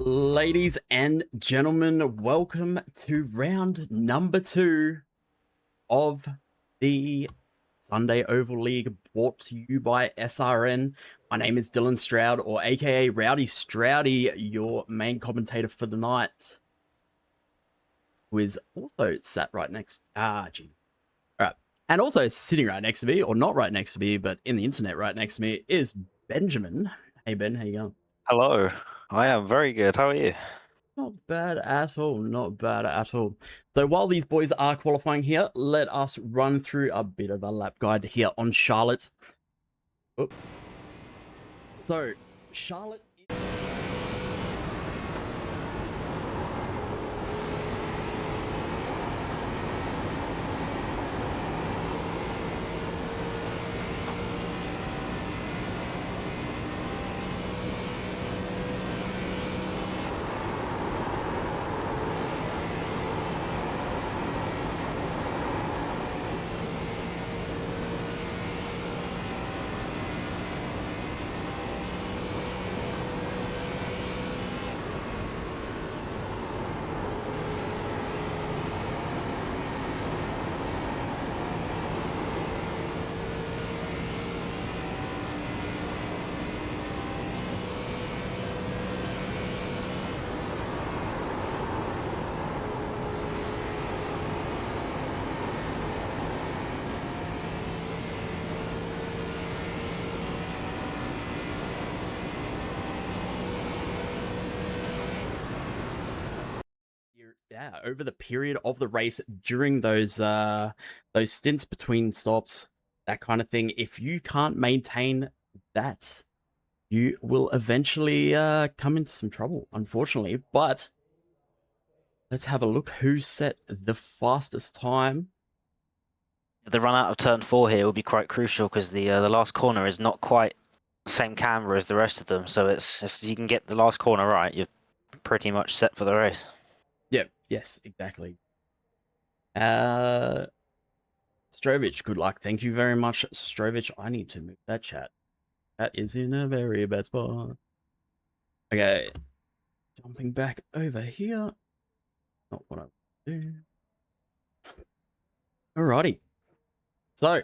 Ladies and gentlemen, welcome to round number 2 of the Sunday Oval League, brought to you by SRN. My name is Dylan Stroud, or aka Rowdy Stroudy, your main commentator for the night, who is also sat right next. Jeez. All right. And also sitting right next to me, or not right next to me, but in the internet right next to me, is Benjamin. Hey, Ben, how you going? Hello, I am very good. How are you? Not bad at all, not bad at all. So while these boys are qualifying here, let us run through a bit of a lap guide here on Charlotte. Oh. So, Charlotte... Yeah, over the period of the race, during those stints between stops, that kind of thing, if you can't maintain that, you will eventually come into some trouble, unfortunately. But let's have a look who set the fastest time. The run out of turn 4 here will be quite crucial because the last corner is not quite the same camber as the rest of them. So it's if you can get the last corner right, you're pretty much set for the race. Yeah, yes, exactly. Strovich, good luck. Thank you very much, Strovich. I need to move that chat. That is in a very bad spot. Okay, jumping back over here. Not what I do. Alrighty. So,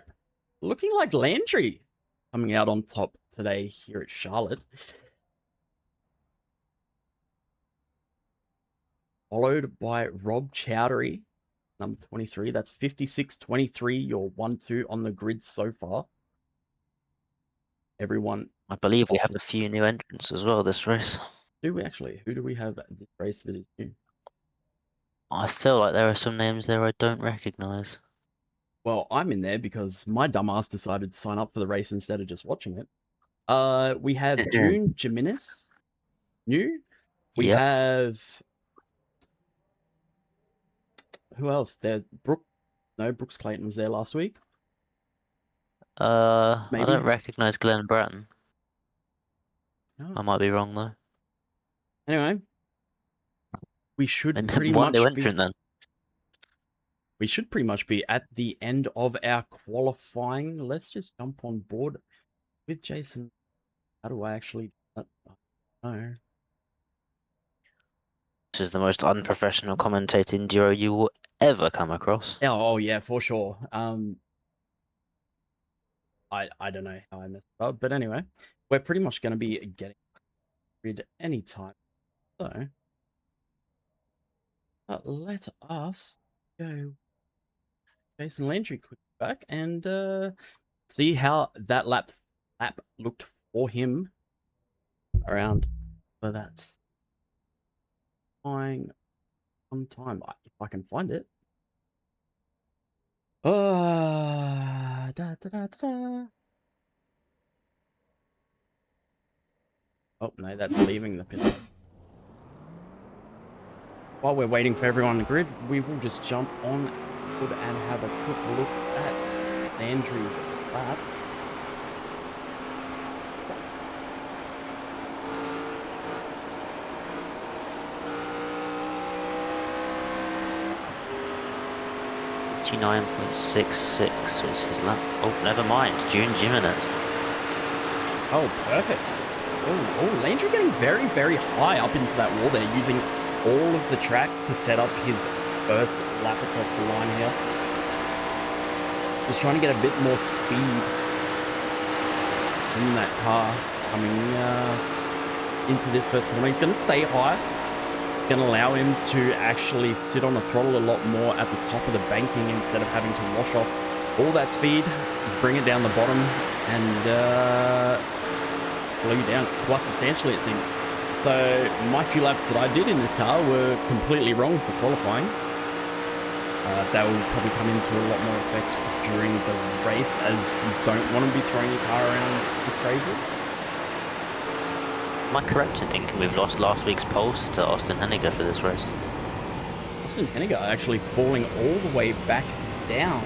looking like Landry coming out on top today here at Charlotte. Followed by Rob Chowdhury, number 23. That's 56-23, your 1-2 on the grid so far. Everyone. I believe we have a few new entrants as well this race. Do we actually? Who do we have at this race that is new? I feel like there are some names there I don't recognise. Well, I'm in there because my dumbass decided to sign up for the race instead of just watching it. We have June Jimenez, new. We Yep. have... Who else? There, Brooks Clayton was there last week. I Maybe. don't recognise Glenn Bratton. No. I might be wrong though. Anyway, we should And pretty one much new be... entrant then. We should pretty much be at the end of our qualifying. Let's just jump on board with Jason. How do I actually... No. This is the most unprofessional commentating duo you will ever come across. Oh yeah, for sure. I don't know how I messed up, but anyway, we're pretty much going to be getting rid anytime. So, let us go. Jason Landry quick back and see how that lap looked for him around for that flying on time, if I can find it. Da, da, da, da. Oh no, that's leaving the pit. While we're waiting for everyone on the grid, we will just jump on and have a quick look at Landry's lap. .66 was his lap. Oh, never mind. June Jimenez. Oh, perfect. Oh, Landry getting very, very high up into that wall there, using all of the track to set up his first lap across the line here. Just trying to get a bit more speed in that car coming into this first corner. He's going to stay high. It's going to allow him to actually sit on the throttle a lot more at the top of the banking instead of having to wash off all that speed, bring it down the bottom, and slow you down quite substantially, it seems. So my few laps that I did in this car were completely wrong for qualifying. That will probably come into a lot more effect during the race, as you don't want to be throwing your car around this crazy. Am I correct in thinking we've lost last week's poles to Austin Henniger for this race? Austin Henniger actually falling all the way back down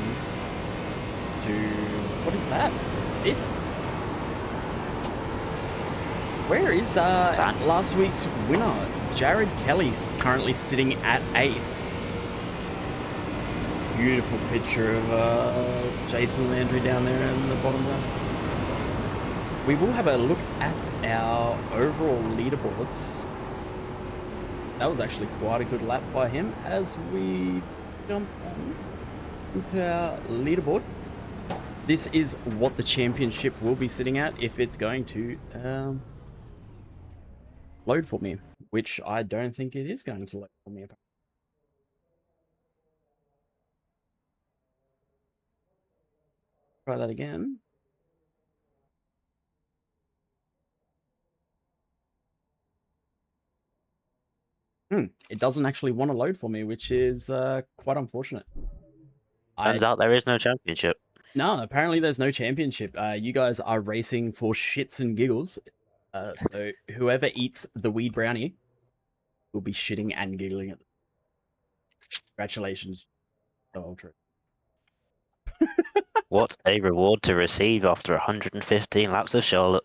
to, what is that? Fifth? Where is last week's winner? Jared Kelly's currently sitting at 8th. Beautiful picture of Jason Landry down there in the bottom left. We will have a look at our overall leaderboards. That was actually quite a good lap by him as we jump on into our leaderboard. This is what the championship will be sitting at if it's going to load for me, which I don't think it is going to load for me. Try that again. It doesn't actually want to load for me, which is quite unfortunate. Turns out there is no championship. No, apparently there's no championship. You guys are racing for shits and giggles. So whoever eats the weed brownie will be shitting and giggling at them. Congratulations. So ultra. What a reward to receive after 115 laps of Charlotte.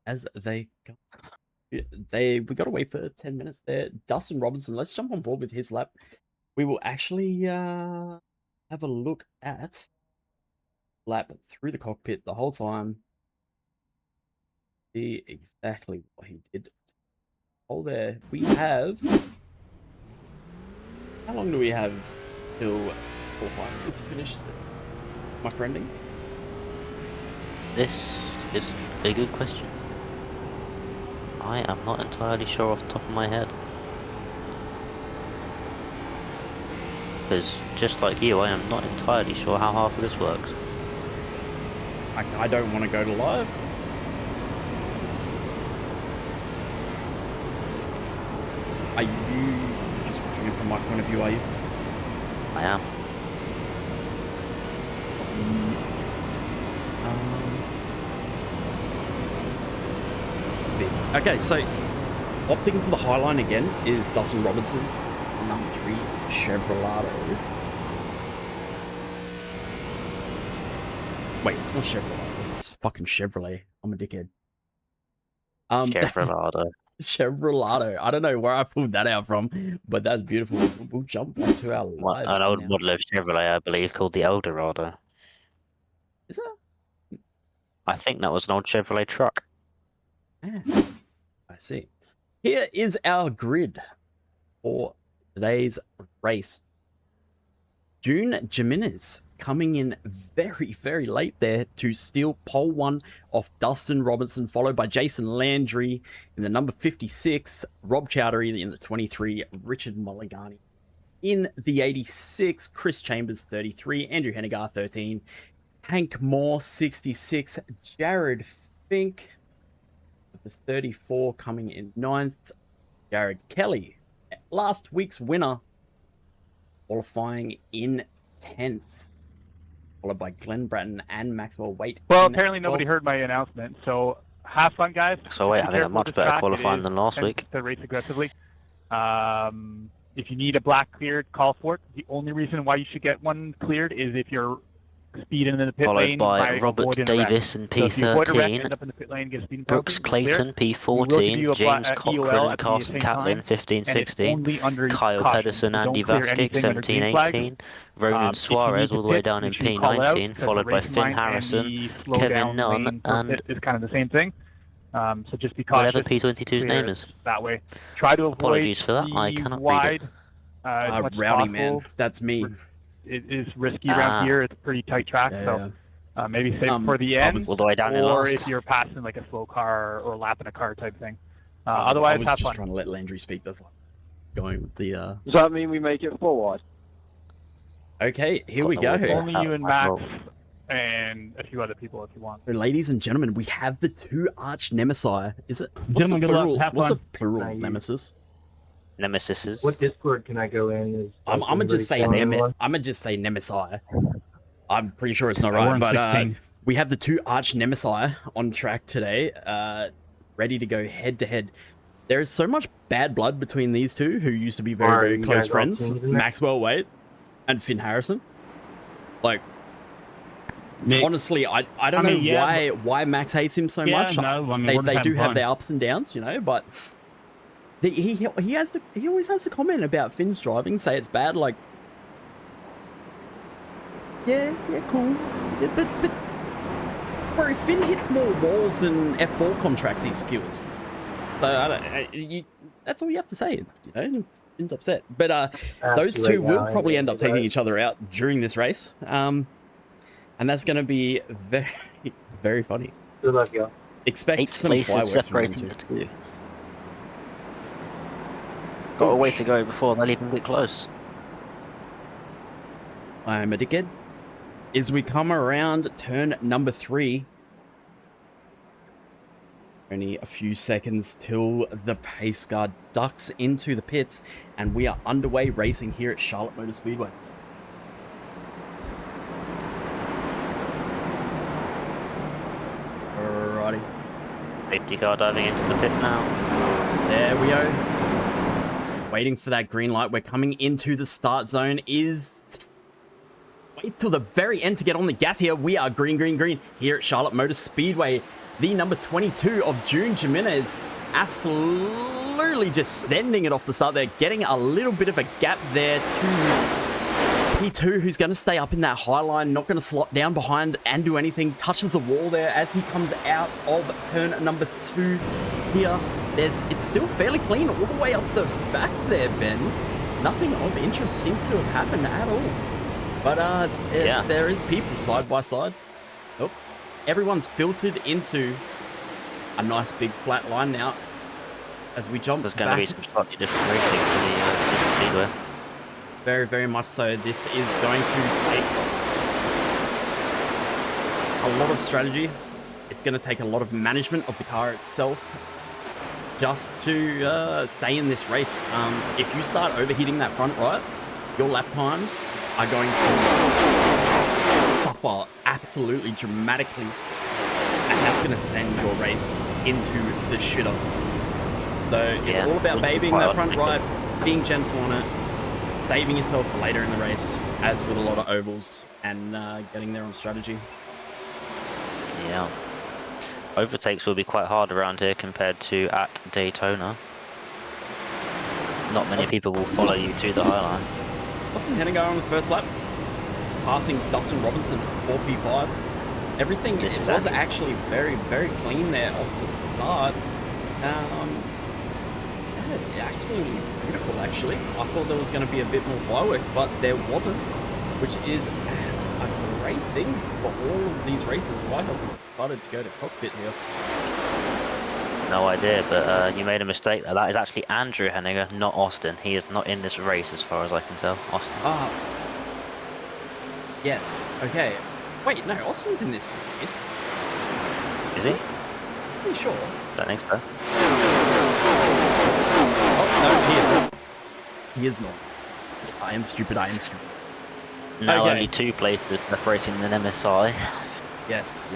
As they go. We got to wait for 10 minutes there. Dustin Robinson, let's jump on board with his lap. We will actually have a look at lap through the cockpit the whole time. See exactly what he did. Oh, there we have. How long do we have till qualifying is finished, my friending? This is a good question. I am not entirely sure off the top of my head. Because, just like you, I am not entirely sure how half of this works. I don't want to go to live. Are you just watching it from my point of view, are you? I am. Okay, so opting for the Highline again is Dustin Robinson, number 3 Chevrolet. Wait, it's not Chevrolet. It's fucking Chevrolet. I'm a dickhead. Chevrolet. Chevrolet. I don't know where I pulled that out from, but that's beautiful. We'll jump back to our live. An old now. model of Chevrolet, I believe, called the Eldorado. Is it? I think that was an old Chevrolet truck. Yeah. I see. Here is our grid for today's race. June Jimenez coming in very, very late there to steal pole 1 off Dustin Robinson, followed by Jason Landry in the number 56, Rob Chowdhury in the 23, Richard Mulligani in the 86, Chris Chambers 33, Andrew Hennigar 13, Hank Moore 66, Jared Fink the 34 coming in 9th, Jared Kelly, last week's winner, qualifying in 10th, followed by Glenn Bratton and Maxwell Waite. Well, apparently nobody heard my announcement, so have fun, guys. So wait, having a much better qualifying than last week. To race aggressively. If you need a black cleared, call for it. The only reason why you should get one cleared is if you're speed in the pit Followed lane by Robert avoiding a wreck. Davis in So if you avoid a wreck, P13, end up in the pit lane, get a speeding Brooks penalty, you're Clayton clear. We will give you P14, a James EOL Cochran and at the Carson same Catlin time, and it's 15-16, only under Kyle caution. Pedersen, So Andy don't clear Vaskic anything under green flags. 17-18, Ronan If you Suarez need to all the way pit, down in make sure you call it out, P19, because the followed by racing Finn line and Harrison, the slow Kevin down Nunn, lane for and pit is kind of the same thing. So just be cautious. whatever P22's clear name it is. that way. Try to avoid Apologies for that, I the cannot read it. wide as much as Rowdy possible. man, that's me. It is risky around here. It's a pretty tight track, so maybe save it for the I end, was all the way down in or last. if you're passing like a slow car or lapping a car type thing. I Otherwise, was have just fun. trying to let Landry speak. That's why I'm going with the. Does that mean we make it 4 wide? Okay, here we Got go. the wall. Only you and Max and a few other people if you want. So, ladies and gentlemen, we have the two arch nemesis. Is it? Gentlemen, good luck. plural? Have What's the fun. plural of Thank you. nemesis? Nemesis. What Discord can I go in? I'm gonna just say I'm gonna just say nemesis. I'm pretty sure it's not We're right, in but 16. we have the two arch nemesis on track today, ready to go head to head. There is so much bad blood between these two, who used to be very, Alright, very you close guys got friends. teams in there? Maxwell Wade and Finn Harrison. Like, Nick, honestly, I don't I mean, know yeah, why Max hates him so yeah, much. no, I mean, we're They just do having have fun. their ups and downs, you know, but he always has to comment about Finn's driving, say it's bad, like, yeah, cool, yeah, but bro, Finn hits more walls than F4 contracts he secures. So that's all you have to say, you know. Finn's upset, but those two will probably end up taking each other out during this race, and that's going to be very, very funny. Good luck, y'all. Expect 8 some places fireworks from them separating too. the two. Got a way to go before they'll even get close. I'm a dickhead. As we come around turn number 3, only a few seconds till the pace car ducks into the pits, and we are underway racing here at Charlotte Motor Speedway. Alrighty, Safety car diving into the pits now. there we go. Waiting for that green light. We're coming into the start zone. Wait till the very end to get on the gas here. We are green here at Charlotte Motor Speedway. The number 22 of June Jimenez absolutely just sending it off the start there, getting a little bit of a gap there to P2, who's going to stay up in that high line, not going to slot down behind and do anything. Touches the wall there as he comes out of turn number 2 here. It's still fairly clean all the way up the back there, Ben. Nothing of interest seems to have happened at all. But Yeah. there is people side by side. Oh, everyone's filtered into a nice big flat line now as we jump There's going to back. be some slightly different racing to the Super Speedway. Very, very much so. This is going to take a lot of strategy. It's going to take a lot of management of the car itself just to stay in this race. If you start overheating that front right, your lap times are going to suffer absolutely dramatically, and that's going to send your race into the shitter. So it's all about babying that front right, being gentle on it, saving yourself for later in the race, as with a lot of ovals, and getting there on strategy. Yeah. Overtakes will be quite hard around here compared to at Daytona. Not many people will follow you to the high line. Austin Hennigar on the first lap, passing Dustin Robinson 4P5. Everything This is was actually very, very clean there off the start. Yeah, absolutely beautiful, actually. I thought there was going to be a bit more fireworks, but there wasn't, which is a great thing for all of these races. Why hasn't it started to go to cockpit here? No idea, but you made a mistake there. That is actually Andrew Henniger, not Austin. He is not in this race as far as I can tell. Austin. Ah. Yes. Okay. Wait, no, Austin's in this race. Is he? Pretty sure. Don't think so. Oh, no, he isn't. He is not. I am stupid. Now Okay. only 2 places separating the MSI. Yes.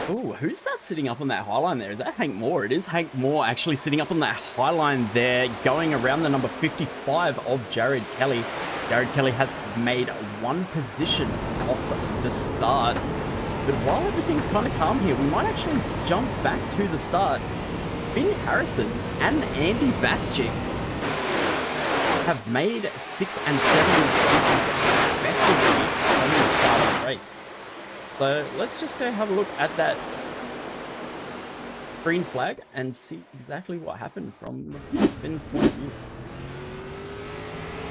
Ooh, who's that sitting up on that high line there? Is that Hank Moore? It is Hank Moore actually sitting up on that high line there, going around the number 55 of Jared Kelly. Jared Kelly has made one position off the start. But while everything's kind of calm here, we might actually jump back to the start. Finn Harrison and Andy Vaschik have made 6 and 7 places respectively from the start of the race. So let's just go have a look at that green flag and see exactly what happened from Finn's point of view.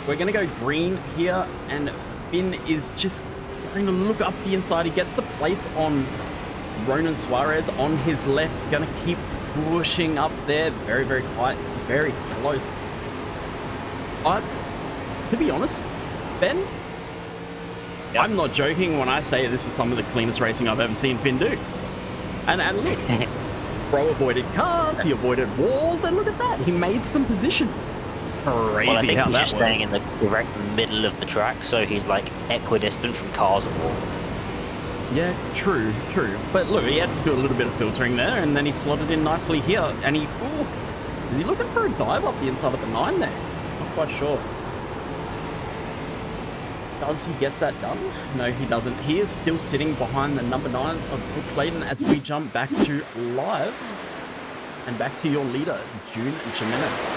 We're going to go green here, and Finn is just going to look up the inside. He gets the place on Ronan Suarez on his left. Going to keep pushing up there. Very, very tight. Very close. But to be honest, Ben, yep, I'm not joking when I say this is some of the cleanest racing I've ever seen Finn do. And look, bro avoided cars, he avoided walls, and look at that. He made some positions. Crazy well, I think how he's that just works. staying in the direct middle of the track, so he's like equidistant from cars and walls. Yeah, true. But look, he had to do a little bit of filtering there, and then he slotted in nicely here. And he, ooh, is he looking for a dive up the inside of the 9 there? Not quite sure. Does he get that done? No, he doesn't. He is still sitting behind the number 9 of Brooke Clayton as we jump back to live and back to your leader, June Jimenez.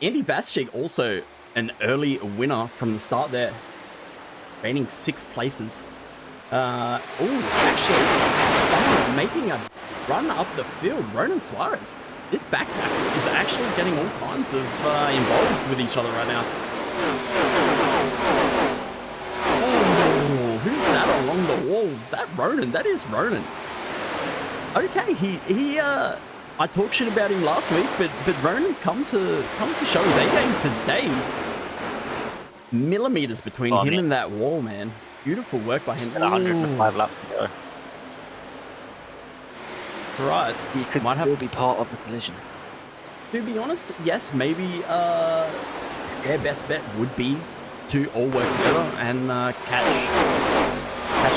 Andy Vaschik also an early winner from the start there, gaining 6 places. Actually, someone making a run up the field, Ronan Suarez. This backpack is actually getting all kinds of involved with each other right now. Oh, who's that along the wall? Is that Ronan? That is Ronan. Okay, he I talked shit about him last week, but Ronan's come to show his A-game today. Millimeters between him and that wall, man. Beautiful work by him. 105 laps to go. That's right. He could still be part of the collision. To be honest, yes, maybe their best bet would be to all work together and catch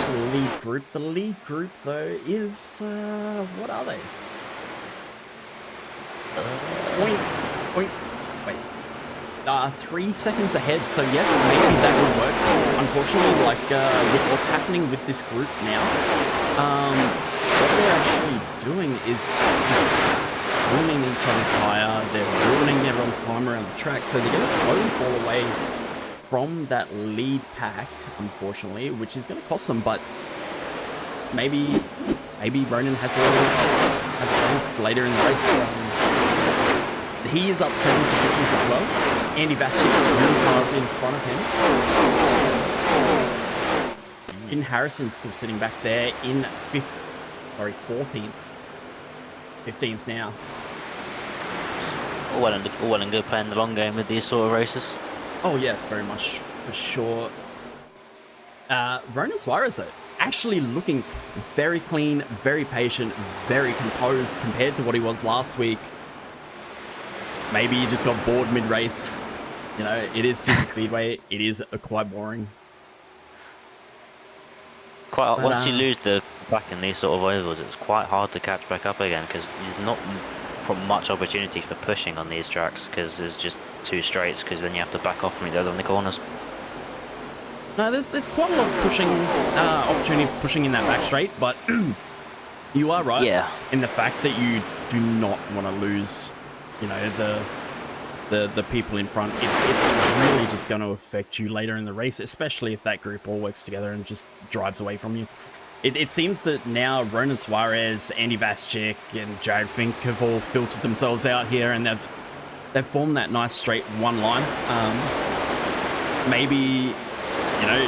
the lead group. The lead group, though, is what are they? Wait. 3 seconds ahead, so yes, maybe that would work. Unfortunately, like with what's happening with this group now, what they're actually doing is ruining each other's tire. They're ruining everyone's time around the track, so they're going to slowly fall away from that lead pack, unfortunately, which is going to cost them. But maybe Ronan has a later in the race. He is up 7 positions as well. Andy Vaschik is 2 cars in front of him. Finn Harrison's still sitting back there in 14th. 15th now. All well and good playing the long game with these sort of races. Oh yes, very much, for sure. Ronan Suarez, though, actually looking very clean, very patient, very composed compared to what he was last week. Maybe he just got bored mid-race. You know, it is super speedway. It is quite boring. Once you lose the back in these sort of ovals, it's quite hard to catch back up again because there's not much opportunity for pushing on these tracks because there's just 2 straights. Because then you have to back off from each other on the corners. No, there's quite a lot of pushing opportunity for pushing in that back straight, but you are right. Yeah. In the fact that you do not want to lose. You know, the people in front, it's really just going to affect you later in the race, especially if that group all works together and just drives away from you. It seems that now Ronan Suarez, Andy Vaschik, and Jared Fink have all filtered themselves out here, and they've formed that nice straight one line. Maybe, you know,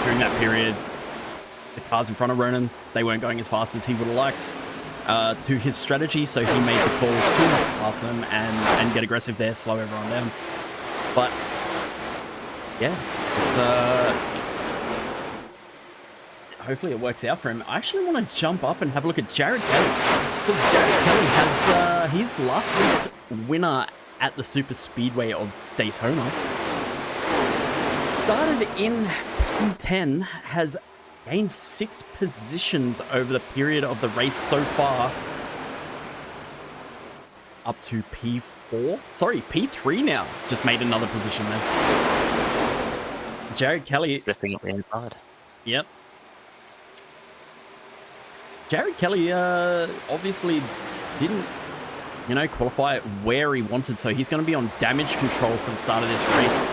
during that period, the cars in front of Ronan, they weren't going as fast as he would have liked. To his strategy, so he made the call to pass them and get aggressive there, slow everyone down. But yeah, it's hopefully it works out for him. I actually want to jump up and have a look at Jared Kelly, because Jared Kelly has he's last week's winner at the Super Speedway of Daytona. Started in P10, has gained 6 positions over the period of the race so far. up to P4. Sorry, P3 now. Just made another position there. Jared Kelly. Slipping up the inside. Yep. Jared Kelly obviously didn't, qualify where he wanted, so he's going to be on damage control for the start of this race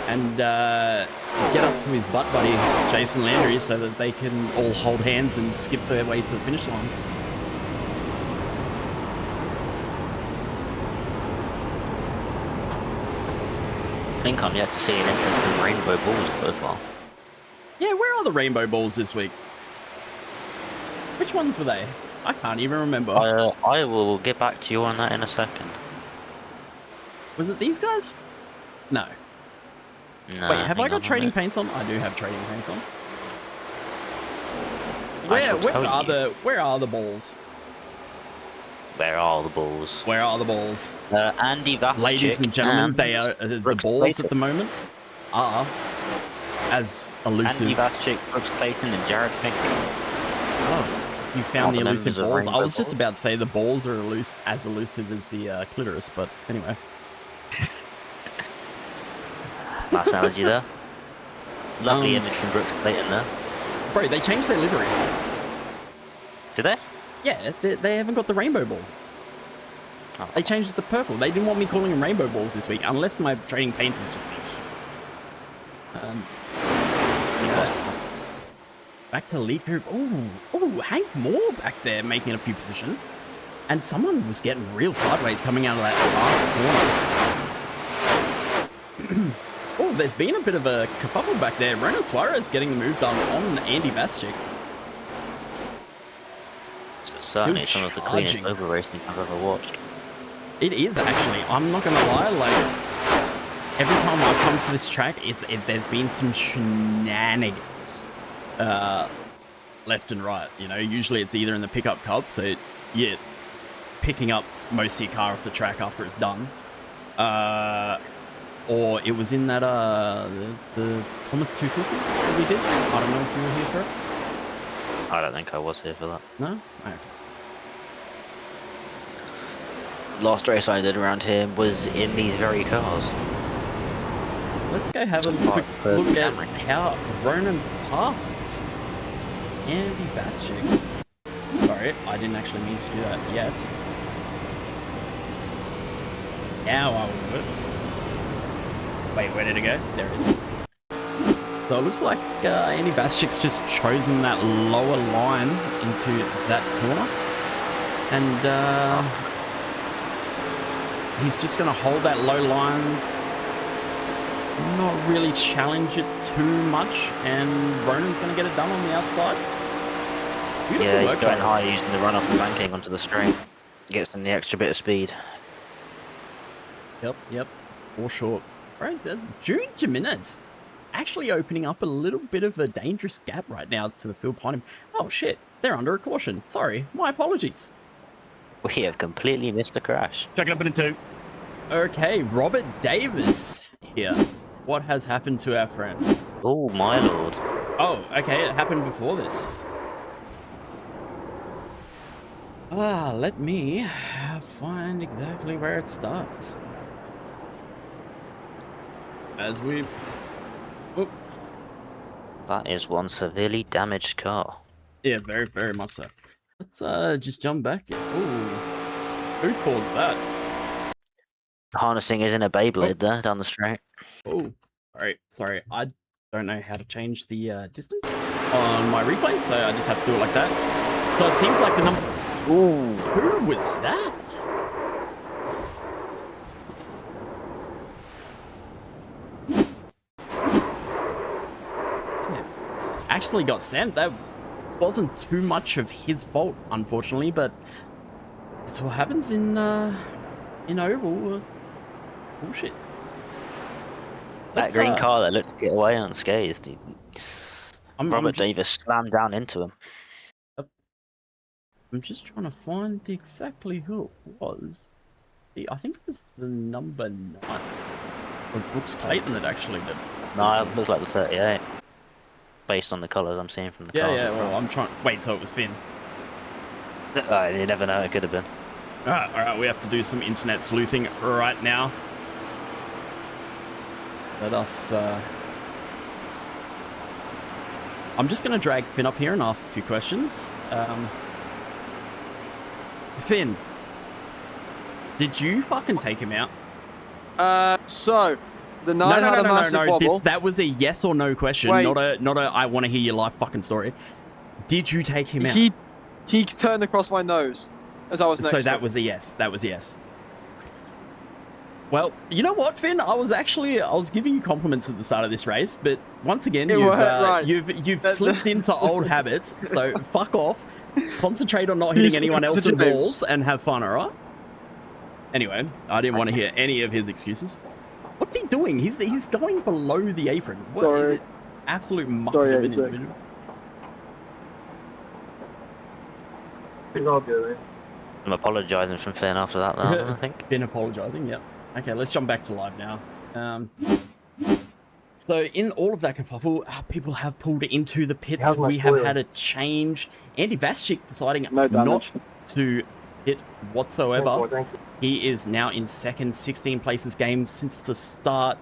and get up to his butt buddy, Jason Landry, so that they can all hold hands and skip their way to the finish line. I think I'm yet to see an entrance with rainbow balls so far. Yeah, where are the rainbow balls this week? Which ones were they? I can't even remember. I will get back to you on that in a second. Was it these guys? No. No. Wait, have I got trading paint? paints on? I do have trading paints on. I Where shall are tell you. where are the balls? Where are the balls? Where are the balls? Andy Vastic. Ladies and gentlemen, they are the Brooks balls Clayton. at the moment are as elusive. Andy Vastic, Brooks Clayton, and Jared Fink. Oh, you found All the the elusive members of balls. I Rainbow was just Balls. about to say the balls are as elusive as the clitoris, but anyway. Nice analogy there. Lovely Um, image from Brooks Clayton there. Bro, they changed their livery. Did they? Yeah, they haven't got the rainbow balls. Oh. They changed it to purple. They didn't want me calling them rainbow balls this week, unless my trading paints is just peach. Yeah. Back to lead group. Oh, Hank Moore back there making a few positions. And someone was getting real sideways coming out of that last corner. Oh, there's been a bit of a kerfuffle back there. Ronan Suarez getting the move done on Andy Vastic. It's certainly Still some of the cleanest charging. over racing I've ever watched. It is actually. I'm not gonna lie. Like every time I've come to this track, there's been some shenanigans, left and right. Usually it's either in the pickup cup, so you're picking up most of your car off the track after it's done, or it was in that the Thomas 250 that we did. I don't know if you were here for it. I don't think I was here for that. No. Okay. Last race I did around here was in these very cars. Let's go have a Just quick like look the at camera. how Ronan passed Andy Vastic. Sorry, I didn't actually mean to do that yet. Now I will do it. Wait, where did it go? There it is. So it looks like Andy Vastic's just chosen that lower line into that corner. And he's just going to hold that low line, not really challenge it too much, and Ronan's going to get it done on the outside. Beautiful Yeah, work he's going by high using the run off the banking onto the straight. Gets them the extra bit of speed. Yep. All short. Right, June Jimenez actually opening up a little bit of a dangerous gap right now to the field behind him. Oh shit, they're under a caution. Sorry, my apologies. We have completely missed a crash. Check it up in 2. Okay, Robert Davis here. What has happened to our friend? Oh my lord. Oh, okay, it happened before this. Let me find exactly where it starts. As we... Oh, That is one severely damaged car. yeah, very, very much so. Let's just jump back. Ooh, who caused that? Harnessing is in a Beyblade there down the straight. Oh, alright, sorry. I don't know how to change the distance on my replay, so I just have to do it like that. So it seems like the number... Ooh. Who was that? Yeah. Actually got sent. That wasn't too much of his fault, unfortunately, but that's what happens in oval. Bullshit. That Let's, green car that looked to get away unscathed. I'm Robert just- Davis slammed down into him. I'm just trying to find exactly who it was. I think it was the number 9 of Brooks Clayton that actually did. No, it looks like the 38. Based on the colours I'm seeing from the car. Yeah, well, I'm trying... Wait, so it was Finn. You never know, it could have been. All right, we have to do some internet sleuthing right now. Let us... I'm just going to drag Finn up here and ask a few questions. Finn, did you fucking take him out? So the nine had a massive wobble. That was a yes or no question, Wait. not a I want to hear your life fucking story. Did you take him out? He turned across my nose as I was next So to that him. was a yes. That was a yes. Well, you know what, Finn? I was giving you compliments at the start of this race, but once again, you've slipped into old habits. So fuck off. Concentrate on not hitting anyone else in balls and have fun, all right? Anyway, I didn't want to hear any of his excuses. What's he doing? He's going below the apron. What? Sorry. Absolute muck Sorry, of an Isaac. individual. It's all good. I'm apologising from Finn after that, though, I think. Been apologising, yep. Okay, let's jump back to live now. So in all of that kerfuffle, people have pulled into the pits. How's my We have foil? had a change. Andy Vaschik deciding No damage. not to hit whatsoever. Oh, thank you. He is now in second, 16 places game since the start.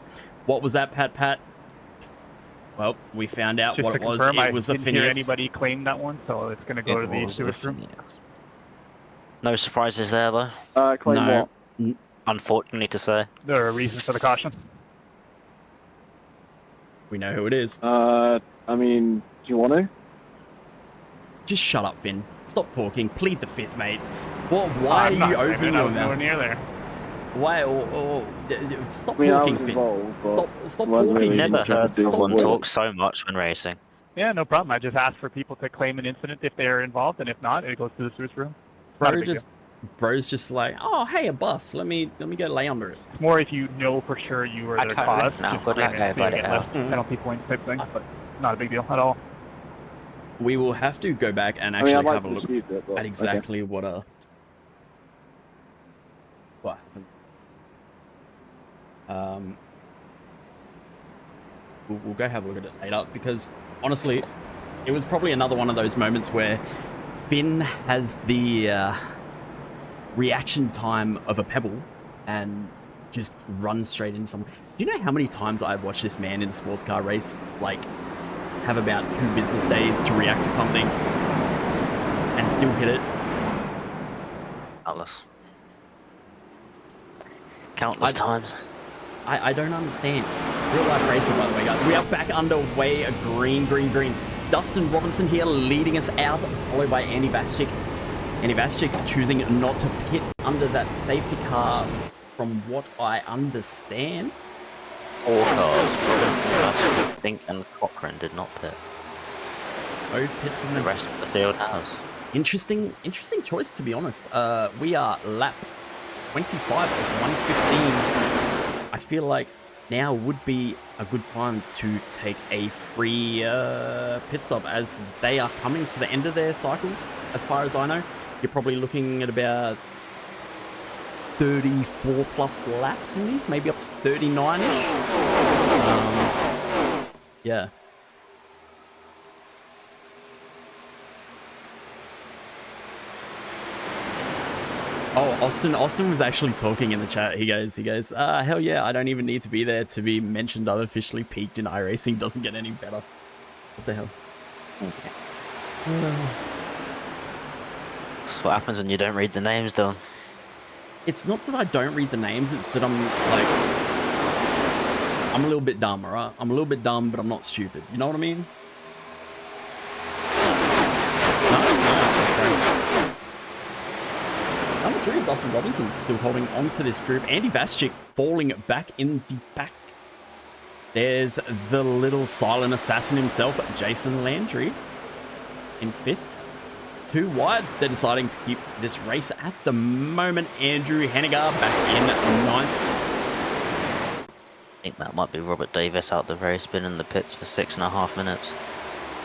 What was that, Pat? Well, we found out Just what to it was. confirm, I It was a didn't hear Phineas. anybody claim that one, so it's going to go to the sewage room. No surprises there, though. Claim No. what? Unfortunately to say. There are reasons for the caution. We know who it is. I mean, do you want to? Just shut up, Finn. Stop talking. Plead the fifth, mate. Why I'm are not you claiming, opening I your was nowhere mouth? near there. Why? Stop I mean, I talking, was Finn. involved, but Stop wasn't talking. really Finn. Never interested heard in doing someone what- talk so much when racing. Yeah, no problem. I just asked for people to claim an incident if they're involved, and if not, it goes to the sewage room. Not a big deal. Bro's just like, oh, hey, a bus. Let me go lay under it. It's more if you know for sure you were I the can't cause. lift now. just Good luck, claim it, so you everybody get else. less penalty points type thing, but not a big deal at all. We will have to go back and I actually mean, I'd like have a to look dispute it, but at exactly what happened. We'll go have a look at it later, because honestly, it was probably another one of those moments where Finn has the reaction time of a pebble and just runs straight into someone. Do you know how many times I've watched this man in a sports car race, like, have about 2 business days to react to something and still hit it? Countless times. I don't understand. Real life racing, by the way, guys. We are back underway. Green. Dustin Robinson here leading us out, followed by Andy Vaschik. Andy Vaschik choosing not to pit under that safety car, from what I understand. All cars, Fink and Cochrane did not pit. No pits from The them. rest of the field has. Interesting choice, to be honest. We are lap 25 of 115. I feel like now would be a good time to take a free pit stop, as they are coming to the end of their cycles, as far as I know. You're probably looking at about 34 plus laps in these, maybe up to 39-ish. Yeah. Oh, Austin was actually talking in the chat. He goes, hell yeah, I don't even need to be there to be mentioned. I've officially peaked in iRacing. Doesn't get any better. What the hell? Okay. That's what happens when you don't read the names, Don. It's not that I don't read the names, it's that I'm a little bit dumb, alright? I'm a little bit dumb, but I'm not stupid. You know what I mean? Number 3, Dustin Robinson still holding on to this group. Andy Vaschik falling back in the back. There's the little silent assassin himself, Jason Landry, in 5th. 2 wide. They're deciding to keep this race at the moment. Andrew Hennigar back in 9th. I think that might be Robert Davis out the race, been in the pits for 6.5 minutes.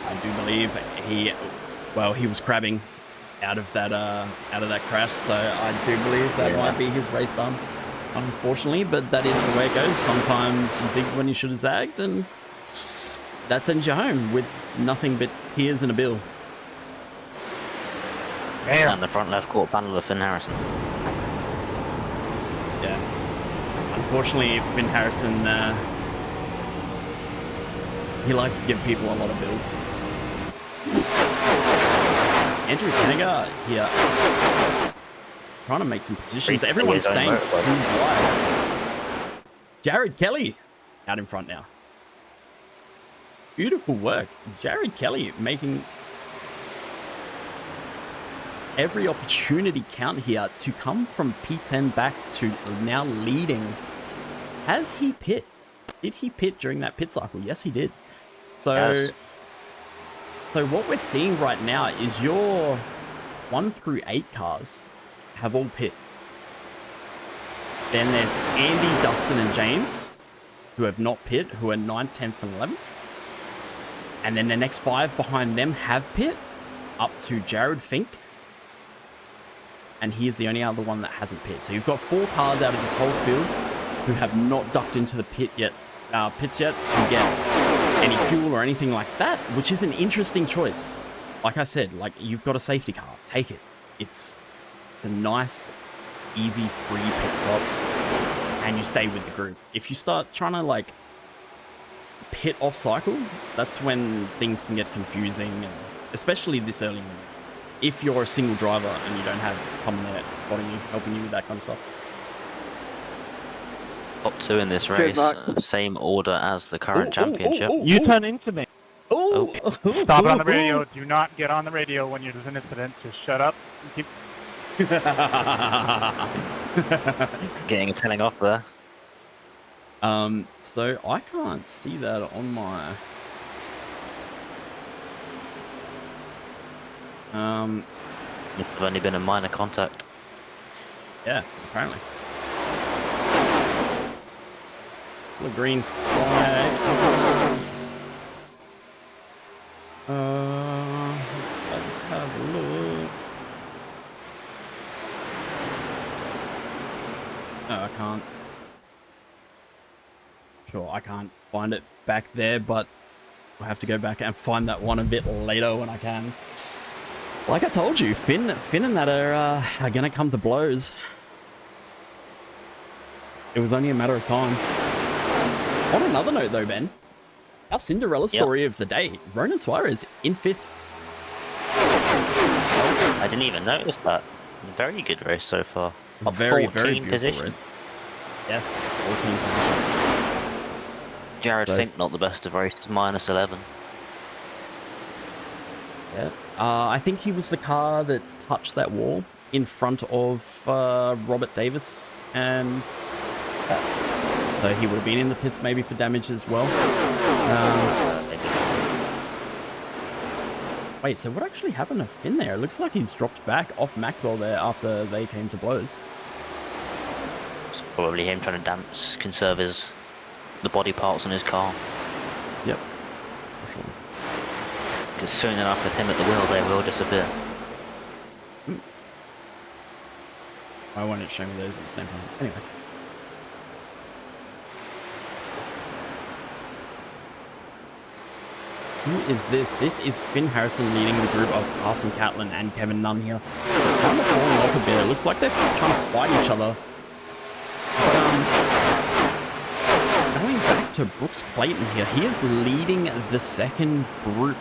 I do believe he was crabbing out of that crash, so I do believe that might be his race done, unfortunately, but that is the way it goes. Sometimes you zig when you should have zagged, and that sends you home with nothing but tears and a bill. And the front left quarter panel of Finn Harrison. unfortunately, Finn Harrison, he likes to give people a lot of bills. Andrew Kennegar here, trying to make some positions. Everyone's staying too wide. Jared Kelly out in front now. Beautiful work. Jared Kelly making every opportunity count here to come from P10 back to now leading. Has he pit? Did he pit during that pit cycle? Yes, he did. So what we're seeing right now is your 1 through 8 cars have all pit. Then there's Andy, Dustin, and James, who have not pit, who are 9th, 10th, and 11th. And then the next 5 behind them have pit, up to Jared Fink. And he's the only other one that hasn't pit. So you've got 4 cars out of this whole field who have not ducked into the pits yet to get any fuel or anything like that, which is an interesting choice. Like I said, like, you've got a safety car, take it. It's a nice, easy, free pit stop, and you stay with the group. If you start trying to like pit off cycle, that's when things can get confusing, especially this early in the morning. If you're a single driver and you don't have someone there spotting you, helping you with that kind of stuff. Top 2 in this race, same order as the current championship. You turn into me. Oh, Stop it on the radio. Do not get on the radio when there's an incident. Just shut up and keep. Getting a telling off there. So I can't see that on my Must have only been a minor contact. yeah, apparently. The green flag. Let's have a look. No, I can't. Sure, I can't find it back there, but I'll have to go back and find that one a bit later when I can. Like I told you, Finn and that are gonna come to blows. It was only a matter of time. On another note, though, Ben, our Cinderella story of the day: Ronan Suarez in 5th. I didn't even notice that. Very good race so far. Up Very 14 beautiful positions. race. Yes, 14 positions. Jared Fink not the best of races, -11. Yeah. I think he was the car that touched that wall in front of Robert Davis, and so he would have been in the pits maybe for damage as well. Wait, so what actually happened to Finn there? It looks like he's dropped back off Maxwell there after they came to blows. It's probably him trying to conserve the body parts on his car. Yep. For sure. Because soon enough with him at the wheel, they will disappear. Why won't it show me those at the same time? Anyway. Who is this? This is Finn Harrison leading the group of Carson Catlin and Kevin Nunn here. They're kind of falling off a bit. It looks like they're trying to fight each other. But going back to Brooks Clayton here, he is leading the second group.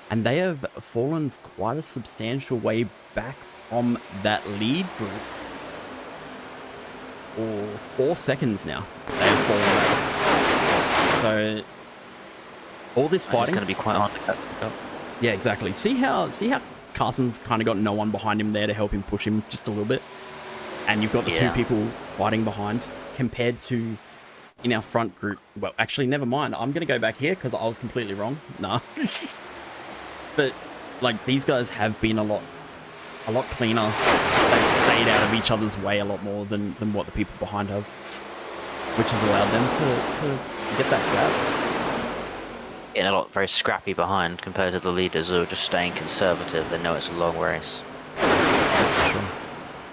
And they have fallen quite a substantial way back from that lead group. For 4 seconds now, they have fallen back. So all this fighting is going to be quite hard to catch up. Yeah, exactly. See how Carson's kind of got no one behind him there to help him push him just a little bit, and you've got the 2 people fighting behind, compared to in our front group. Well, actually, never mind. I'm going to go back here because I was completely wrong. Nah. But like, these guys have been a lot cleaner. They've stayed out of each other's way a lot more than what the people behind have, which has allowed them to get that grab. Getting a lot very scrappy behind compared to the leaders who are just staying conservative. They know it's a long race. Sure.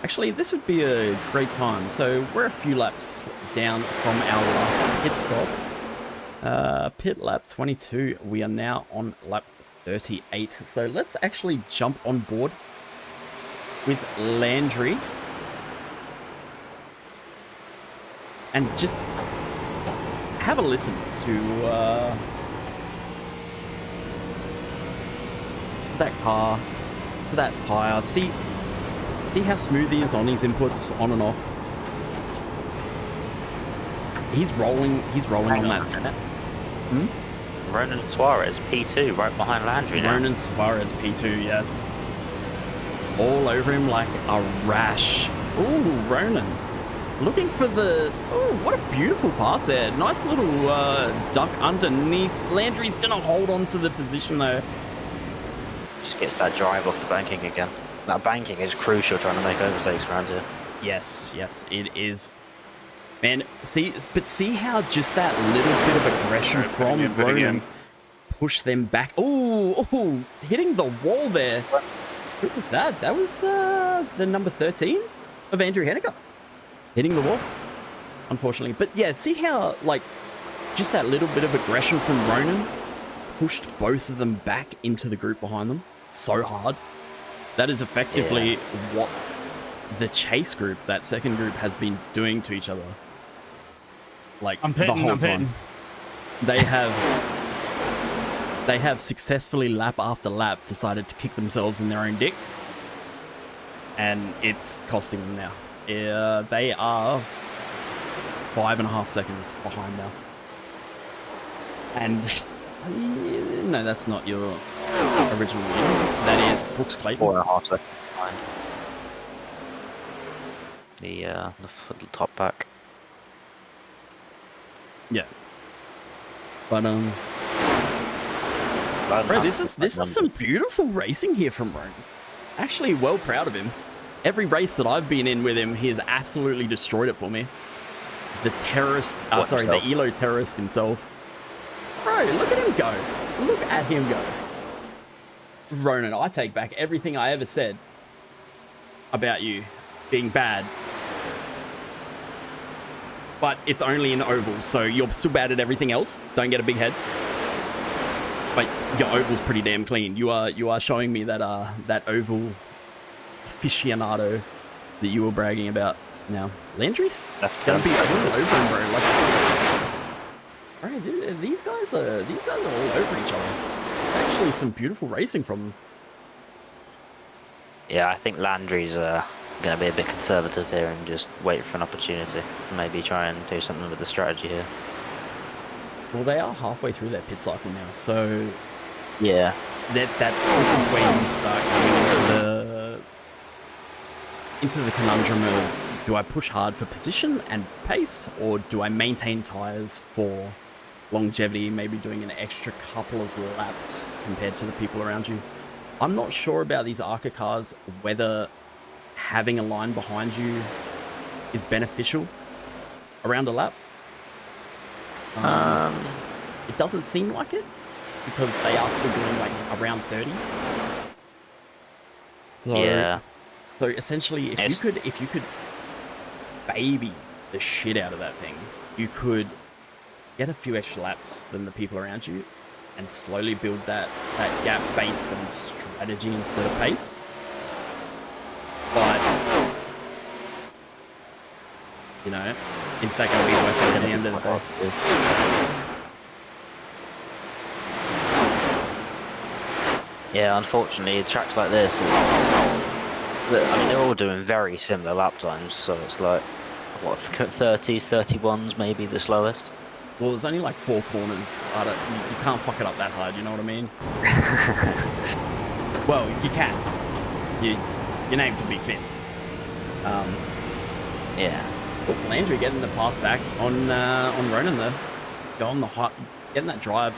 Actually, this would be a great time. So we're a few laps down from our last pit stop. Pit lap 22. We are now on lap 38. So let's actually jump on board with Landry. And just have a listen to that car, to that tire. See how smooth he is on his inputs, on and off. He's rolling on that. Ronan Suarez, P2, right behind Landry now. Ronan Suarez, P2, yes. All over him like a rash. Ooh, Ronan. Looking for the... Oh, what a beautiful pass there. Nice little duck underneath. Landry's going to hold on to the position, though. Just gets that drive off the banking again. That banking is crucial trying to make overtakes around here. Yes, it is. Man, see how just that little bit of aggression from Ronan pushed them back. Oh, hitting the wall there. Who was that? That was the number 13 of Andrew Henniger. Hitting the wall, unfortunately. But yeah, see how, like, just that little bit of aggression from Ronan pushed both of them back into the group behind them so hard. That is effectively what the chase group, that second group, has been doing to each other. Like, the whole time. They have successfully, lap after lap, decided to kick themselves in their own dick. And it's costing them now. They are 5.5 seconds behind now. And no, that's not your original lead. That is Brooks Clayton. 4.5 seconds behind. The top back. Yeah. But bro, this is some beautiful racing here from Ronan. Actually, well proud of him. Every race that I've been in with him, he has absolutely destroyed it for me. The terrorist, the ELO terrorist himself. Bro, look at him go. Look at him go. Ronan, I take back everything I ever said about you being bad. But it's only in ovals, so you're still bad at everything else. Don't get a big head. But your oval's pretty damn clean. You are showing me that that oval aficionado that you were bragging about. Now, Landry's gonna be all over him, bro. Like, bro, these guys are all over each other. It's actually some beautiful racing from them. Yeah, I think Landry's going to be a bit conservative here and just wait for an opportunity. Maybe try and do something with the strategy here. Well, they are halfway through their pit cycle now, so yeah, this is where you start coming into the conundrum of, do I push hard for position and pace, or do I maintain tires for longevity, maybe doing an extra couple of laps compared to the people around you? I'm not sure about these ARCA cars, whether having a line behind you is beneficial around a lap. It doesn't seem like it, because they are still doing like around 30s. So, yeah. So essentially, if you could baby the shit out of that thing, you could get a few extra laps than the people around you, and slowly build that gap based on strategy instead of pace. But you know, is that going to be worth it at the end of the day? Yeah, unfortunately, tracks like this, I mean, they're all doing very similar lap times, so it's like, what, 30s, 31s, maybe the slowest? Well, there's only like 4 corners. You can't fuck it up that hard, you know what I mean? Well, you can. Your name can be Finn. Yeah. Look, Landry getting the pass back on Ronan there. Getting that drive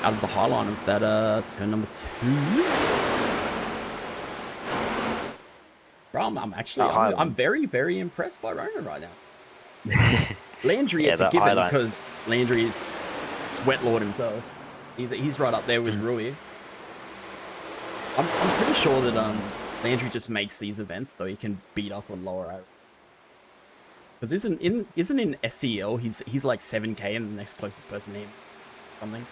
out of the high line of that turn number 2. Bro, I'm very, very impressed by Ronan right now. Landry, it's a given because Landry is sweat lord himself. He's right up there with Rui. I'm pretty sure that Landry just makes these events so he can beat up on lower average. Because isn't in SCL he's like 7k and the next closest person to him, something.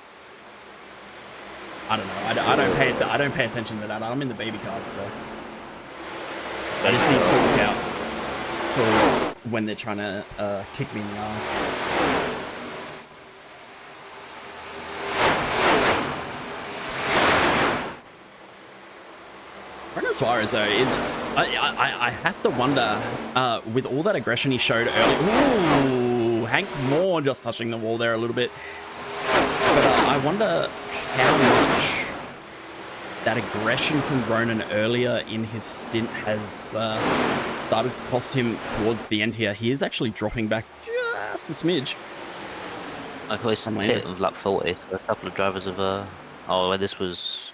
I don't know. I don't pay attention to that. I'm in the baby cards, so I just need to look out for when they're trying to kick me in the ass. Brendan Suarez, though, is... I have to wonder, with all that aggression he showed earlier... Ooh, Hank Moore just touching the wall there a little bit. But I wonder how much that aggression from Ronan earlier in his stint has started to cost him towards the end here. He is actually dropping back just a smidge. Like always hit with lap 40. So a couple of drivers of oh, well, this was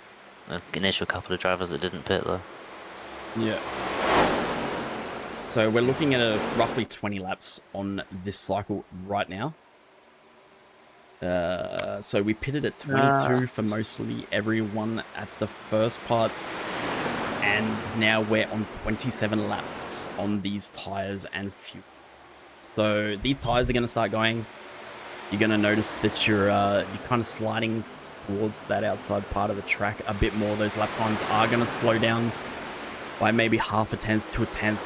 an initial couple of drivers that didn't pit though. Yeah. So we're looking at a roughly 20 laps on this cycle right now. So we pitted at 22 for mostly everyone at the first part, and now we're on 27 laps on these tires and fuel. So these tires are going to start going. You're going to notice that you're kind of sliding towards that outside part of the track a bit more. Those lap times are going to slow down by maybe half a tenth to a tenth,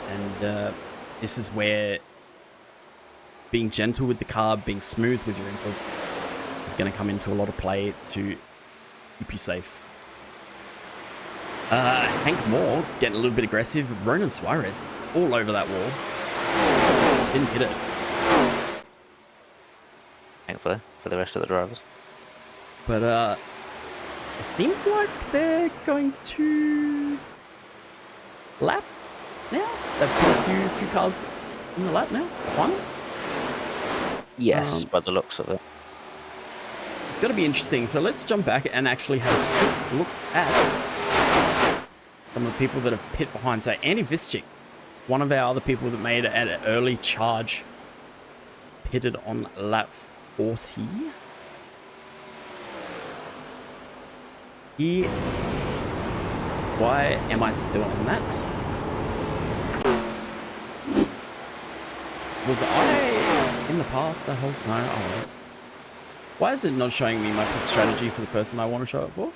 and this is where being gentle with the car, being smooth with your inputs is going to come into a lot of play to keep you safe. Hank Moore getting a little bit aggressive. Ronan Suarez all over that wall. Didn't hit it. Thankfully for the rest of the drivers. But it seems like they're going to lap now. They've put a few cars in the lap now. One. Yes, by the looks of it. It's going to be interesting. So let's jump back and actually have a quick look at some of the people that have pit behind. So Andy Vischick, one of our other people that made an early charge, pitted on lap 40. Why am I still on that? Was I in the past that whole... No, I wasn't. Why is it not showing me my pit strategy for the person I want to show it for?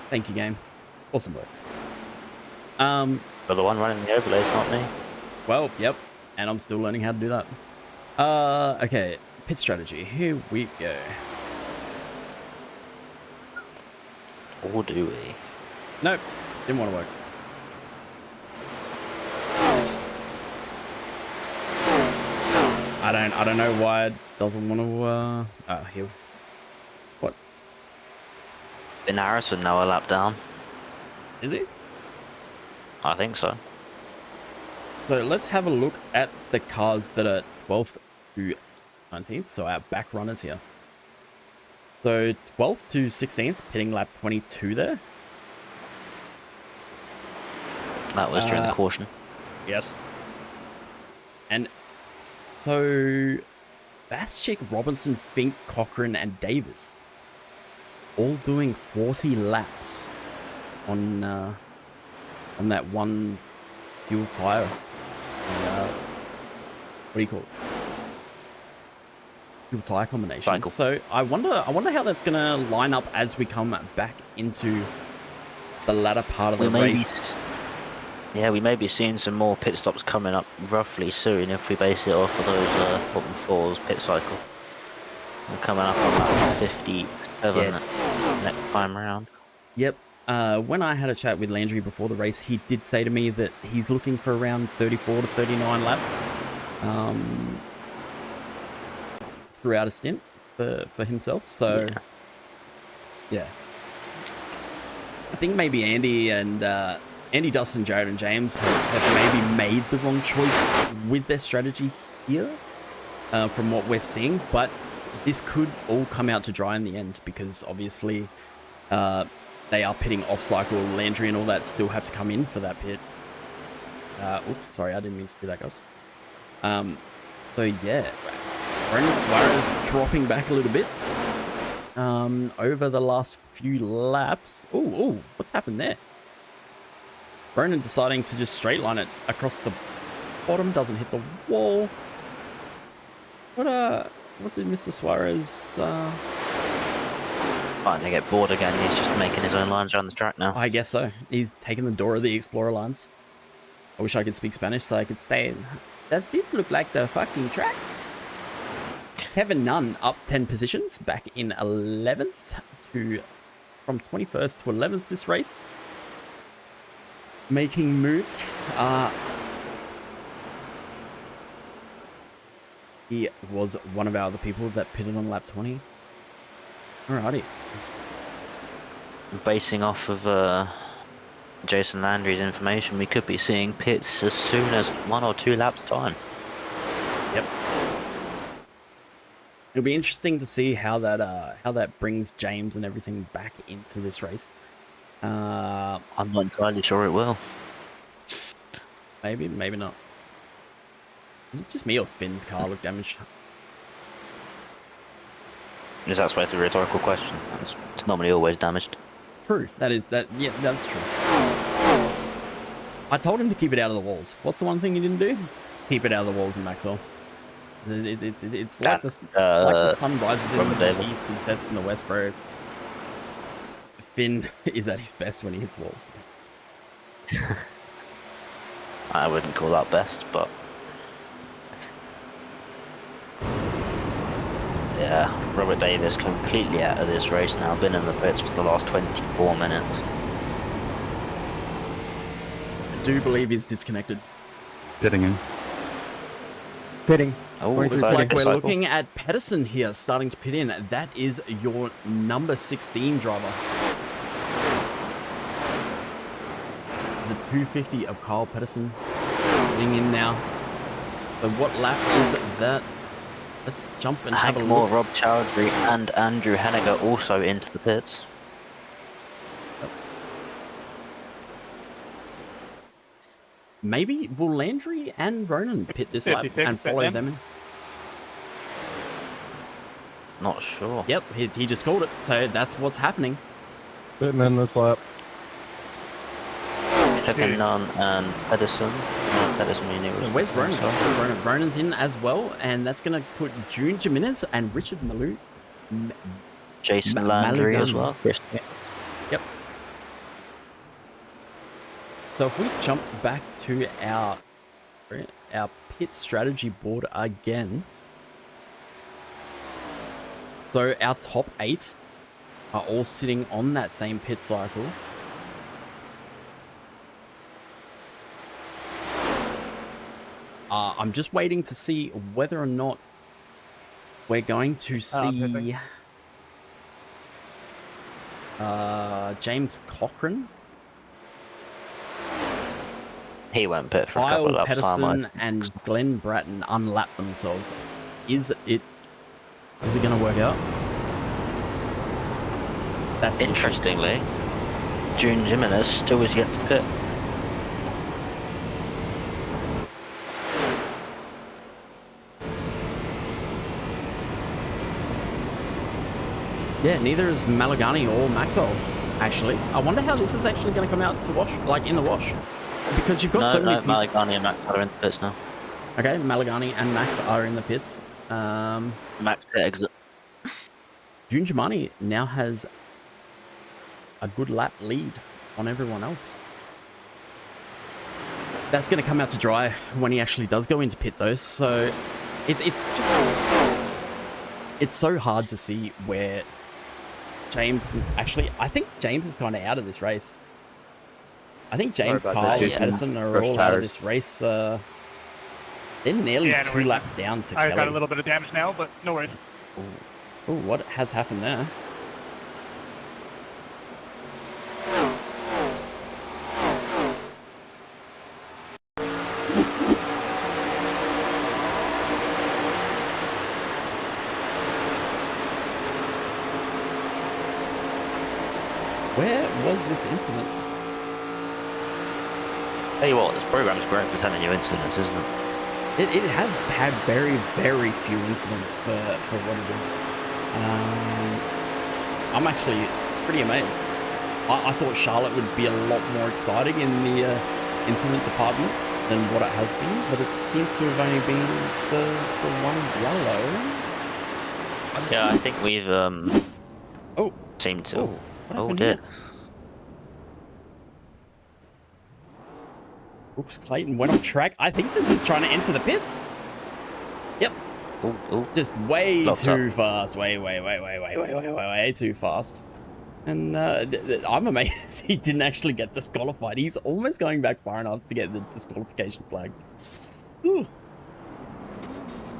Thank you, game. Awesome work. But the one running the overlays, not me. Well, yep. And I'm still learning how to do that. Okay. Pit strategy. Here we go. Or do we? Nope. Didn't want to work. I don't know why it doesn't want to, here. What? Ben Harrison now a lap down. Is it? I think so. So let's have a look at the cars that are 12th to 19th. So our back runners here. So 12th to 16th, pitting lap 22 there. That was during the caution. Yes. And so Baschik, Robinson, Fink, Cochran, and Davis all doing 40 laps on that one fuel tire. What do you call it? Fuel tire combination. Cycle. So I wonder how that's gonna line up as we come back into the latter part of the race. Yeah, we may be seeing some more pit stops coming up roughly soon if we base it off of those bottom fours pit cycle. We're coming up on that 57 next time around. Yep. When I had a chat with Landry before the race, he did say to me that he's looking for around 34 to 39 laps throughout a stint for himself. So, yeah. I think maybe Andy and Andy, Dustin, Jared, and James have maybe made the wrong choice with their strategy here from what we're seeing. But this could all come out to dry in the end because obviously they are pitting off cycle. Landry and all that still have to come in for that pit. Oops, sorry, I didn't mean to do that, guys. So yeah, Brendan Suarez dropping back a little bit over the last few laps. Oh, what's happened there? Ronan deciding to just straight line it across the bottom, doesn't hit the wall. What did Mr. Suarez Starting to get bored again. He's just making his own lines around the track now. I guess so. He's taking the door of the Explorer lines. I wish I could speak Spanish so I could say, does this look like the fucking track? Kevin Nunn up 10 positions, back in 11th from 21st to 11th this race. Making moves. He was one of our other people that pitted on lap 20. Alrighty. Basing off of Jason Landry's information, we could be seeing pits as soon as 1 or 2 laps time. Yep. It'll be interesting to see how that brings James and everything back into this race. I'm not entirely sure it will. Maybe, maybe not. Is it just me or Finn's car look damaged? Is that supposed to be a rhetorical question? It's normally always damaged. True. Yeah, that's true. I told him to keep it out of the walls. What's the one thing he didn't do? Keep it out of the walls in Maxwell. It's like the sun rises in the east and sets in the west, bro. Finn is at his best when he hits walls. I wouldn't call that best, but yeah, Robert Davis completely out of this race now. Been in the pits for the last 24 minutes. I do believe he's disconnected. Getting in. Pitting. Oh, Looks like we're looking at Pedersen here, starting to pit in. That is your number 16 driver. The 250 of Kyle Pedersen getting in now. So what lap is that? Let's jump and have a Hank Moore, look. Rob Chowdhury and Andrew Henniger also into the pits. Maybe will Landry and Ronan pit this lap 56, and follow them in? Not sure. Yep, he just called it. So that's what's happening. Pitting in this lap. Kevin Nunn and Pedersen. Pedersen meaning So where's Ronan? Where's Ronan? Ronan's in as well, and that's going to put June Jimenez and Richard Malou. Jason Landry as Malugani. well. Christian. Yep. So if we jump back to our pit strategy board again. So our top 8 are all sitting on that same pit cycle. I'm just waiting to see whether or not we're going to see James Cochran, He won't pit for a couple Kyle of laps time. Pedersen, and Glenn Bratton unlap themselves. Is it going to work out? That's the issue. Interestingly, June Jimenez still is yet to pit. Yeah, neither is Malagani or Maxwell, actually. I wonder how this is actually going to come out to wash, like in the wash. Because you've got so many people. Malagani and Max are in the pits now. Okay, Malagani and Max are in the pits. Max pit exit. June Jumani now has a good lap lead on everyone else. That's going to come out to dry when he actually does go into pit, though. So it's so hard to see where James... Actually, I think James is kind of out of this race. I think James, Kyle, and Pedersen are all out of this race. They're nearly Yeah, no 2 worries. laps down to I've Kelly. got a little bit of damage now, but no worries. Oh, what has happened there? Where was this incident? Tell you what, this program is great for telling you incidents, isn't it? It has had very, very few incidents for what it is. I'm actually pretty amazed. I thought Charlotte would be a lot more exciting in the incident department than what it has been, but it seems to have only been the one yellow. Yeah, I think we've seemed to. What Oh happened dear. here? Brooks Clayton went off track. I think this was trying to enter the pits. Yep. Ooh. Just way Locked too up. fast. Way too fast. And I'm amazed he didn't actually get disqualified. He's almost going back far enough to get the disqualification flag. Ooh.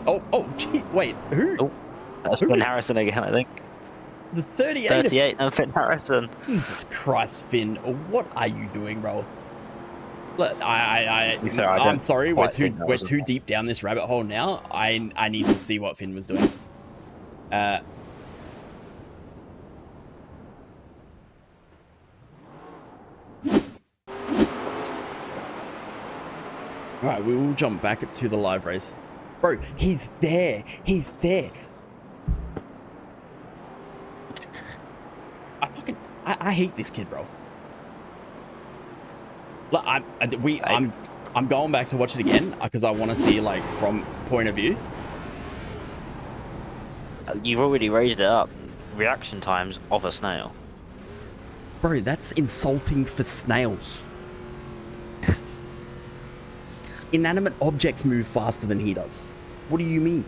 Oh, gee, wait, who? Oh, that's Who Finn is- Harrison again, I think. The 38. 38 and Finn Harrison. Jesus Christ, Finn, what are you doing, bro? Look, To be fair, I I'm don't sorry, we're quite think that we're was too a- deep down this rabbit hole now. I need to see what Finn was doing. All right, we will jump back to the live race. Bro, he's there. He's there. I hate this kid, bro. Look, I'm going back to watch it again because I want to see like from point of view. You've already raised it up. Reaction times of a snail. Bro, that's insulting for snails. Inanimate objects move faster than he does. What do you mean?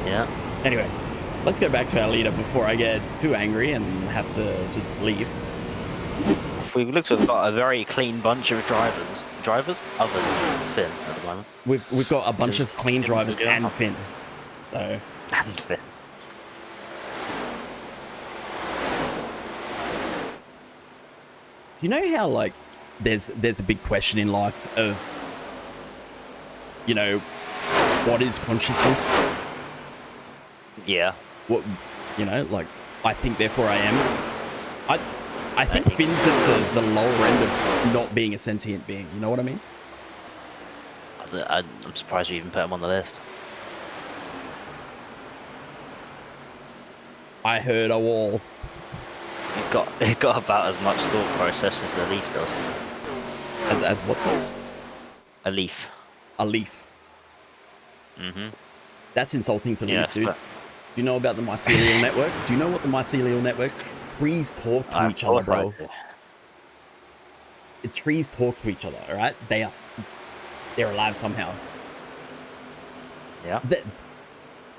Yeah. Anyway, let's go back to our leader before I get too angry and have to just leave. If we look, we've got a very clean bunch of drivers other than Finn at the moment. We've got a bunch of clean drivers and Finn. So And Finn. do you know how like there's a big question in life of, you know, what is consciousness? Yeah. What, you know, like I think therefore I am. I think Finn's at the lower end of not being a sentient being. You know what I mean? I'm surprised you even put him on the list. I heard a wall. It got about as much thought process as the Leaf does. As what's it? A Leaf. A leaf. Mm-hmm. That's insulting to Yeah, leaves, dude. but- Do you know about the mycelial network? Do you know what the mycelial network? Trees talk to each other, bro. The trees talk to each other, all right? They're alive somehow. Yeah. That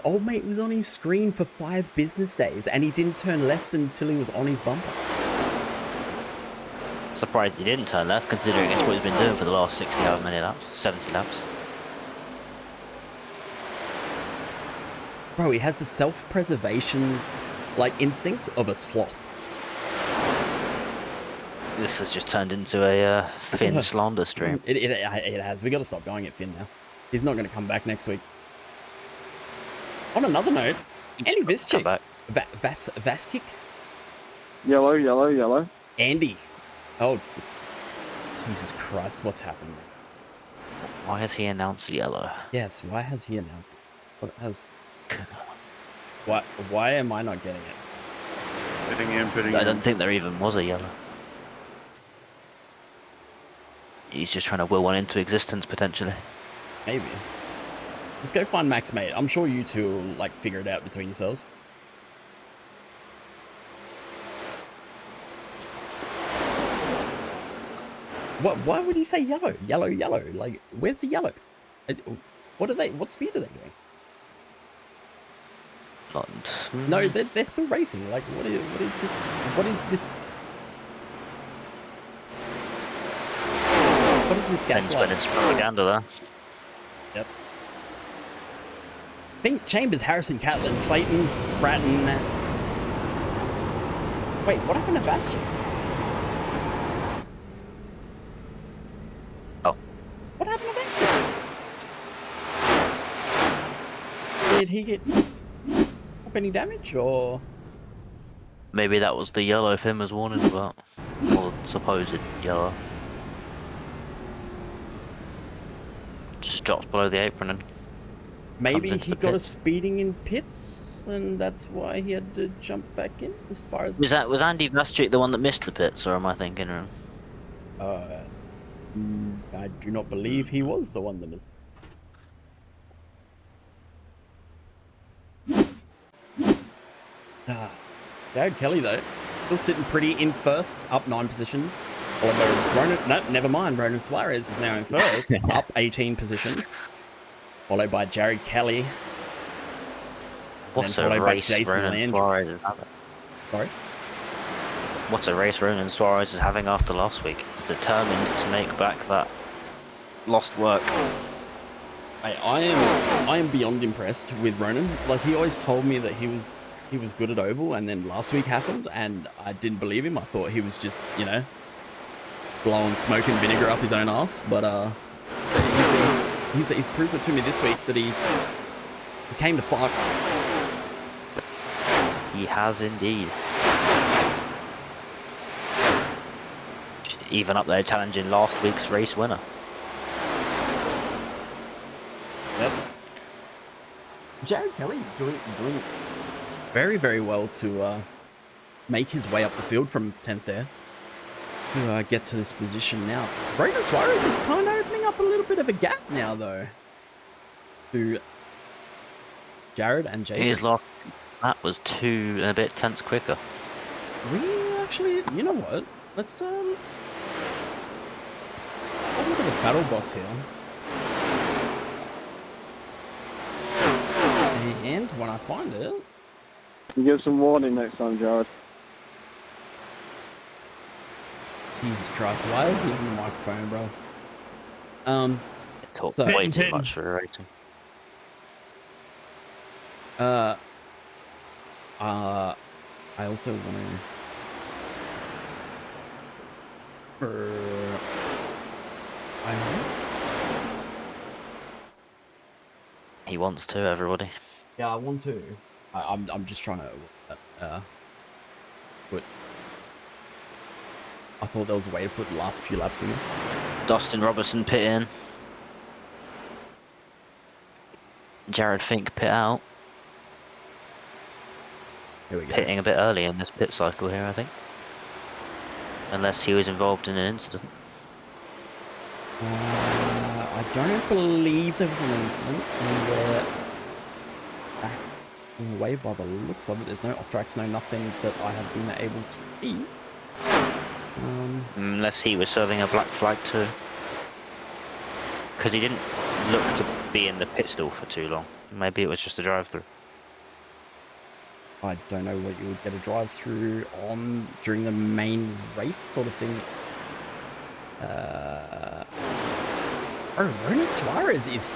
old mate was on his screen for 5 business days, and he didn't turn left until he was on his bumper. Surprised he didn't turn left, considering it's what he's been doing for the last 60 however many laps, 70 laps. Bro, he has the self-preservation, like, instincts of a sloth. This has just turned into a Finn slander stream. It has. We got to stop going at Finn now. He's not going to come back next week. On another note, Andy Come Vischick, back. Vaskic, Yellow. Andy. Oh, Jesus Christ, what's happening? Why has he announced yellow? Yes, why has he announced it? What has? Why am I not getting it? Fitting I in. don't think there even was a yellow. He's just trying to will one into existence potentially. Maybe. Just go find Max Mate. I'm sure you two will like figure it out between yourselves. Why would you say yellow? Yellow. Like, where's the yellow? What speed are they doing? Not, No, they're still racing. Like, what is this? What is this? What is this Ben's gaslight? spent his propaganda there. Yep. Think Chambers, Harrison, Catlin, Clayton, Bratton. Wait, what happened to Bastian? Oh. What happened to Bastian? Did he get any damage or? Maybe that was the yellow Finn was warning about. Or supposed yellow. Just drops below the apron and Maybe into he the got a pits. speeding in pits, and that's why he had to jump back in. As far as was Andy Vastrick the one that missed the pits, or am I thinking wrong? I do not believe he was the one that missed. Dad Kelly though, still sitting pretty in first, up 9 positions. Followed by Ronan. No, never mind. Ronan Suarez is now in first, up 18 positions. Followed by Jared Kelly. And What then a followed by race Jason Ronan Landry. Suarez is having. Sorry? What a race Ronan Suarez is having after last week. Determined to make back that lost work. I am beyond impressed with Ronan. Like, he always told me that he was good at oval, and then last week happened, and I didn't believe him. I thought he was just, you know, blowing smoke and vinegar up his own ass. But he's proved it to me this week that he came to fight. He has indeed. Even up there challenging last week's race winner. Yep. Jared Kelly doing very, very well to make his way up the field from 10th there to get to this position now. Ronan Suarez is kind of opening up a little bit of a gap now, though, to Jared and Jason. His last lap was 2 and a bit tenths quicker. We actually, you know what? Let's have a look at the battle box here. And when I find it, You give some warning next time, Jared. Jesus Christ, why is he in the microphone, bro? It talked So- way too Pin. much for a rating. I also want to. He wants to, everybody. Yeah, I want to. I'm just trying to. Put. I thought there was a way to put the last few laps in there. Dustin Robertson pit in. Jared Fink pit out. Here we go. Pitting a bit early in this pit cycle here, I think. Unless he was involved in an incident. I don't believe there was an incident. And back away by the looks of it. There's no off tracks, no nothing that I have been able to see. Unless he was serving a black flag too. Because he didn't look to be in the pit stall for too long. Maybe it was just a drive-through. I don't know what you would get a drive through on during the main race sort of thing. Ronan Suarez is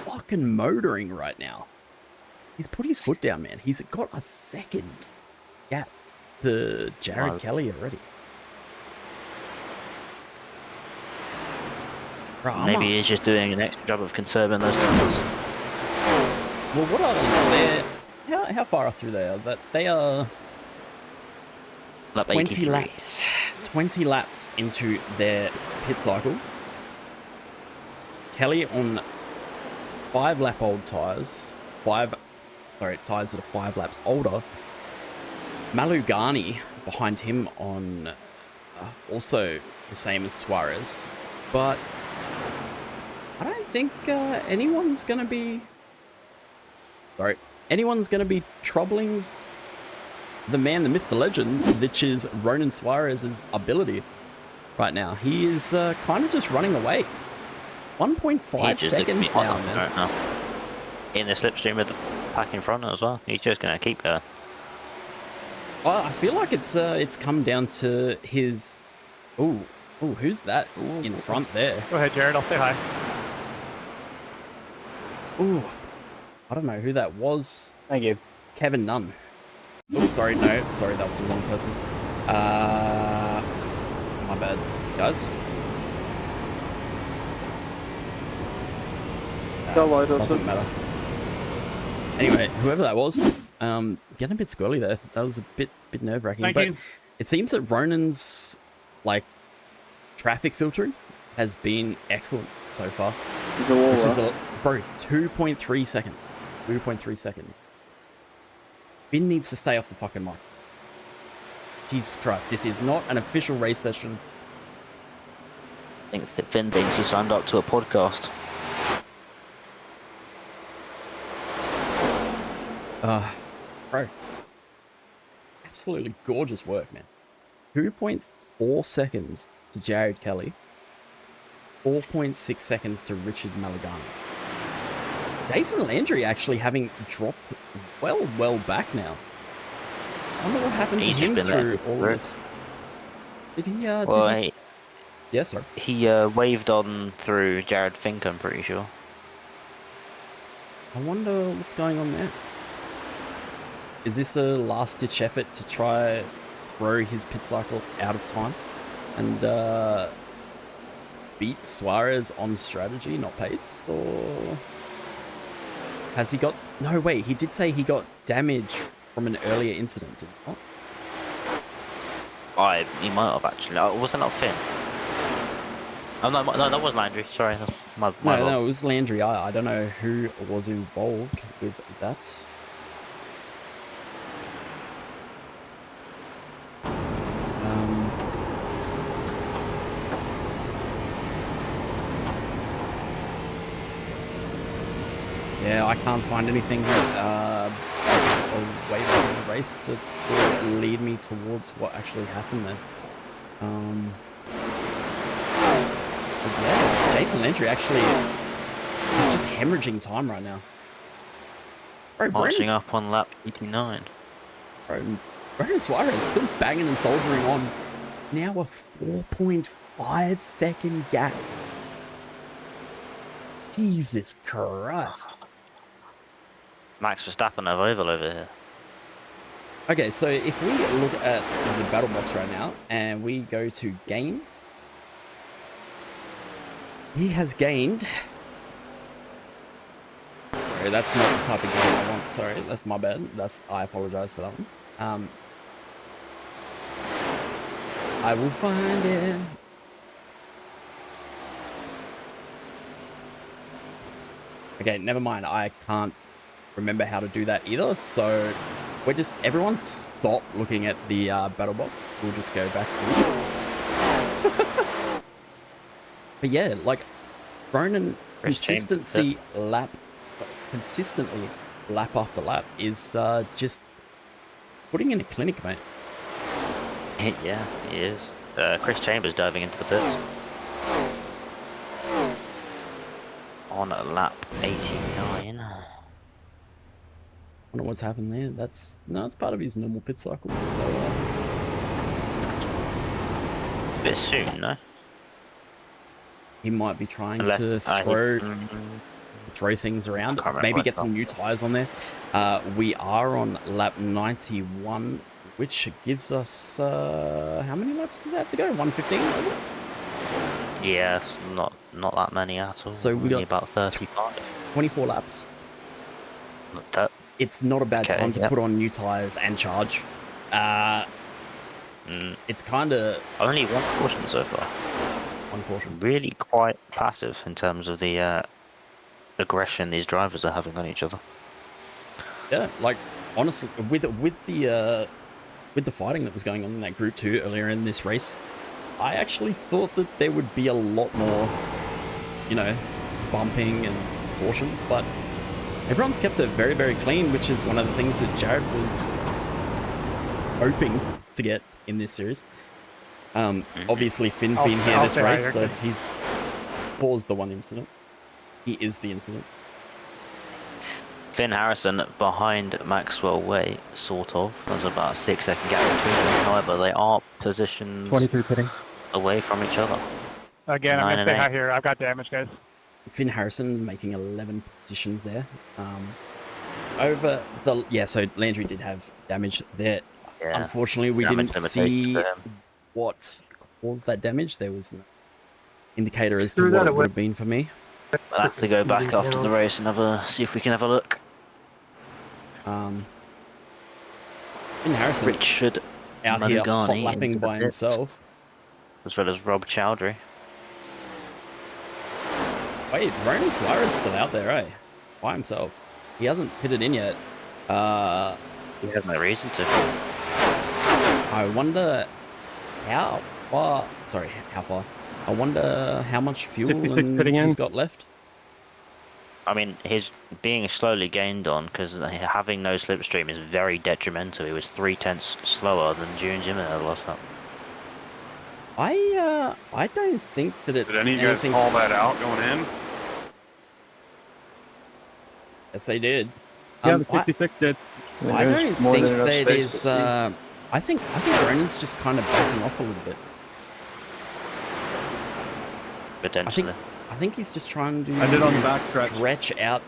fucking motoring right now. He's put his foot down, man. He's got a second gap to Jared Wow. Kelly already. Right, Maybe he's just doing an extra job of conserving those tires. Well, what are they? How far through they are? That they are Lap 20 83. laps. 20 laps into their pit cycle. Kelly on 5 lap old tires. Tires that are 5 laps older. Malugani behind him on also the same as Suarez. But I don't think anyone's going to be troubling the man, the myth, the legend, which is Ronan Suarez's ability right now. He is kind of just running away. 1.5 seconds now, man. Right now. In the slipstream with the pack in front as well. He's just going to keep going. Well, I feel like it's come down to his. Ooh, who's that in front there? Go ahead, Jared. I'll say hi. Ooh, I don't know who that was. Thank you. Kevin Nunn. Oh, sorry, that was the wrong person. My bad, guys. Hello, Doesn't Dustin. matter. Anyway, whoever that was, getting a bit squirrely there. That was a bit nerve-wracking. Thank But you. it seems that Ronan's traffic filtering has been excellent so far. He's a wall, Which is right? 2.3 seconds. 2.3 seconds. Finn needs to stay off the fucking mic. Jesus Christ, this is not an official race session. I think that Finn thinks he signed up to a podcast. Bro. Absolutely gorgeous work, man. 2.4 seconds to Jared Kelly. 4.6 seconds to Richard Malagana. Jason Landry actually having dropped well back now. I wonder what happened to He's him been through there all for of this. Did he, Well, did he... Yes, sir. he waved on through Jared Fink, I'm pretty sure. I wonder what's going on there. Is this a last-ditch effort to try throw his pit cycle out of time and beat Suarez on strategy, not pace? Or has he got... No, wait, he did say he got damage from an earlier incident, did he not? He might have actually. Wasn't that Finn? Oh no, that was Landry. Sorry, that's my fault. No, it was Landry. I don't know who was involved with that. Yeah, I can't find anything away from the race that will lead me towards what actually happened there. But yeah, Jason Landry actually is just hemorrhaging time right now. Bro, Marching up on lap 89. Brendan Suarez is still banging and soldiering on. Now a 4.5 second gap. Jesus Christ. Max Verstappen have over here. Okay, so if we look at the battle box right now and we go to game, he has gained. Sorry, that's not the type of game I want. Sorry, that's my bad. I apologize for that one. I will find it. Okay, never mind. I can't remember how to do that either. So we're just, everyone stop looking at the battle box. We'll just go back to this. But yeah, like Ronan consistently lap after lap is just putting in a clinic, mate. Yeah, he is. Chris Chambers diving into the pits. On lap 89. Wonder what's happened there. That's part of his normal pit cycles. So, Bit soon, no? he might be trying Unless, to throw things around. Maybe get some new tires on there. We are on lap 91, which gives us how many laps did they have to go? 115, was it? Yes, not that many at all. So we got about 35. 24 laps. Not that. It's not a bad time to put on new tires and charge. It's kind of only one caution so far. One caution. Really quite passive in terms of the aggression these drivers are having on each other. Yeah, like honestly, with the fighting that was going on in that Group 2 earlier in this race, I actually thought that there would be a lot more, you know, bumping and cautions, but everyone's kept it very, very clean, which is one of the things that Jared was hoping to get in this series. Obviously, Finn's been here this race, so he's caused the one incident. He is the incident. Finn Harrison behind Maxwell Way, sort of. There's about a 6-second gap between them. However, they are positioned 23 pitting. away from each other. Again, I'm going to stay high here. I've got damage, guys. Finn Harrison making 11 positions there. So Landry did have damage there. Yeah. Unfortunately, we didn't see what caused that damage. There was no indicator as to what it would have been for me. We'll have to go back after the race and see if we can have a look. Finn Harrison Richard out here hot lapping by himself. As well as Rob Chowdhury. Wait, Ronan Suarez is still out there, eh? By himself. He hasn't pitted in yet. He has no reason to. I wonder how far. Sorry, how far? I wonder how much fuel he's got left. I mean, he's being slowly gained on because having no slipstream is very detrimental. He was 0.3 slower than June Jimmy last lap. I don't think that it's Did any of you guys anything. call that out going in? Yes, they did. Yeah, the I, 66 did. I There's don't more think than enough that space is. for me. I think Ronan's just kind of backing off a little bit. Potentially. I think he's just trying to I did on the back stretch. stretch out.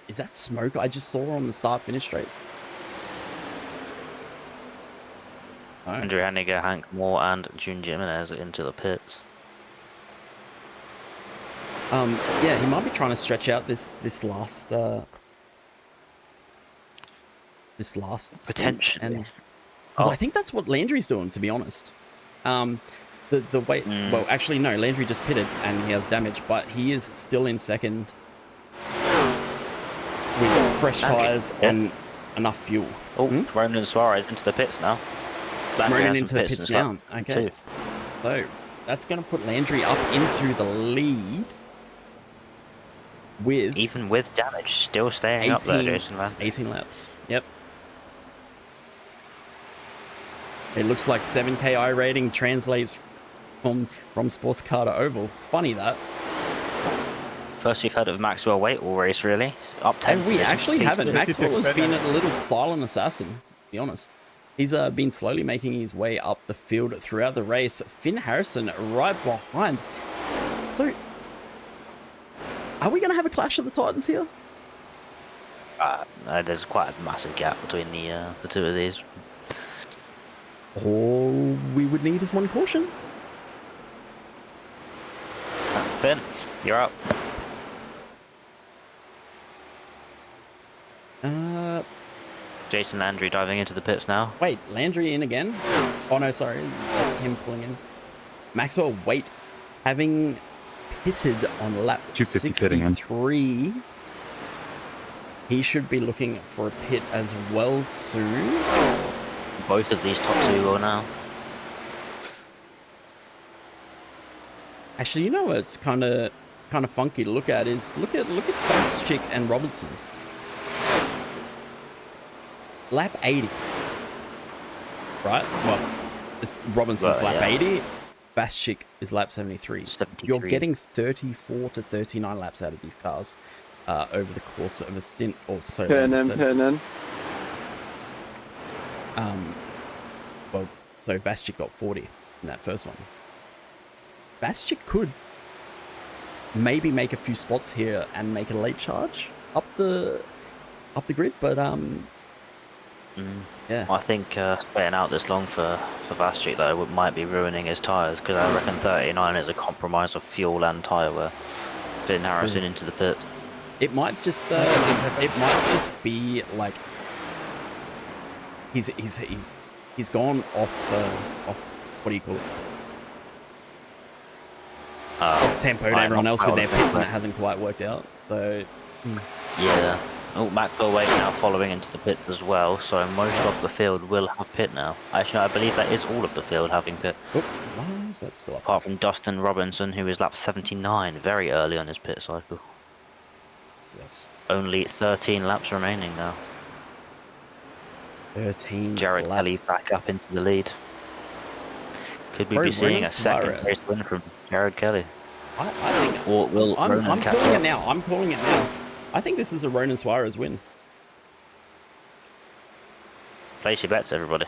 Is that smoke I just saw on the start finish straight? Oh. Andrew Hanniger, Hank Moore, and June Jimenez into the pits. Yeah, he might be trying to stretch out this last stint, Potentially. and 'cause Oh. I think that's what Landry's doing, to be honest. The way, well, actually no, Landry just pitted and he has damage, but he is still in second with fresh Landry, tires yeah. and enough fuel. Oh, Ronan Suarez into the pits now. Landry Ronan has into some the pits in now. slap Okay, too. so that's going to put Landry up into the lead with Even with damage, still staying up there, Jason Landry. 18 laps. Yep. It looks like 7K I rating translates from sports car to oval. Funny that. First we've heard of Maxwell Waite all race, really. Up 10. And we actually haven't. Maxwell has 56 been minutes. a little silent assassin, to be honest. He's been slowly making his way up the field throughout the race. Finn Harrison right behind. So, are we going to have a clash of the Titans here? There's quite a massive gap between the two of these. All we would need is one caution. Finn, you're up. Jason Landry diving into the pits now. Wait, Landry in again? Oh no, sorry, that's him pulling in. Maxwell Waite, having pitted on lap 250 pitting in. 63, he should be looking for a pit as well soon. Both of these top two will now. Actually, you know what's kind of funky to look at is look at Bastick and Robinson. Lap 80. Right? Well, it's Robinson's Well, lap yeah. 80. Bastick is lap 73. 73. You're getting 34 to 39 laps out of these cars over the course of a stint or so. Pitting like I in, said. pitting in. Well, so Bastick got 40 in that first one. Bastick could maybe make a few spots here and make a late charge up the grid, but yeah. I think staying out this long for Vastric though might be ruining his tyres, because I reckon 39 is a compromise of fuel and tyre wear. Finn Harrison into the pit. It might just be like he's gone off what do you call it? Off tempo to everyone else with their pits, and it hasn't quite worked out. So Yeah. Oh, Maxwell Waite now following into the pit as well, so most of the field will have pit now. Actually, I believe that is all of the field having pit, oh, why is that still up? apart from Dustin Robinson, who is lap 79, very early on his pit cycle. Yes, Only 13 laps remaining now. 13 Jared laps. Kelly back up into the lead. Could we Bro, be seeing Ronan a second Suarez. race win from Jared Kelly? I think Or will Ronan I'm catch calling up? it now. I'm calling it now. I think this is a Ronan Suarez win. Place your bets, everybody.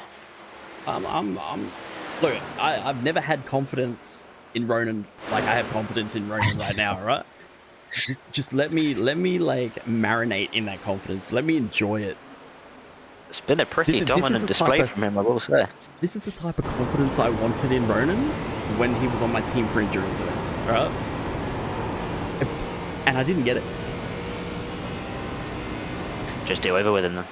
Look, I've never had confidence in Ronan like I have confidence in Ronan right now, right? Just let me like marinate in that confidence. Let me enjoy it. It's been a pretty This is dominant the display type of- from him, I will say. This is the type of confidence I wanted in Ronan when he was on my team for endurance events, right? And I didn't get it. Just do over with him then.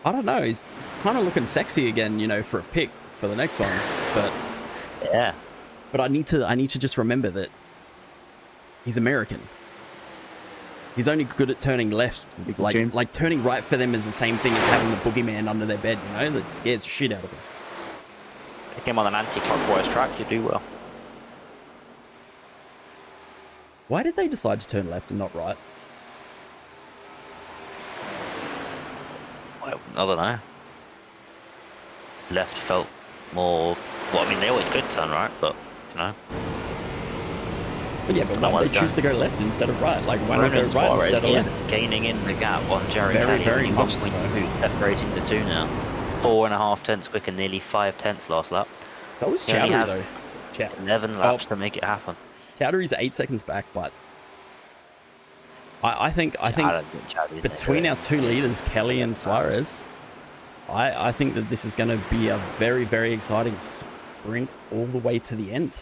I don't know. He's kind of looking sexy again, you know, for a pick for the next one. Yeah. But I need to just remember that he's American. He's only good at turning left. Like turning right for them is the same thing as having the boogeyman under their bed, you know? That scares the shit out of them. Pick him on an anti-clockwise track, you do well. Why did they decide to turn left and not right? I don't know. Left felt more. Well, I mean, they always could turn right, but you know. But yeah, but Don't know why why would they they choose to don't. go left instead of right? Like, why not go Ronan's right Suarez instead of is left? gaining in the gap on Jared Very, Kelly, very only much 1.2, separating the two now. 4.5 tenths quicker, nearly 5 tenths last lap. So was He only Chowdhury, has though. 11 laps to make it happen. Chowdhury's 8 seconds back, but I think I don't think Chadley's between near our it. two leaders, Kelly and Suarez, I think that this is going to be a very, very exciting sprint all the way to the end.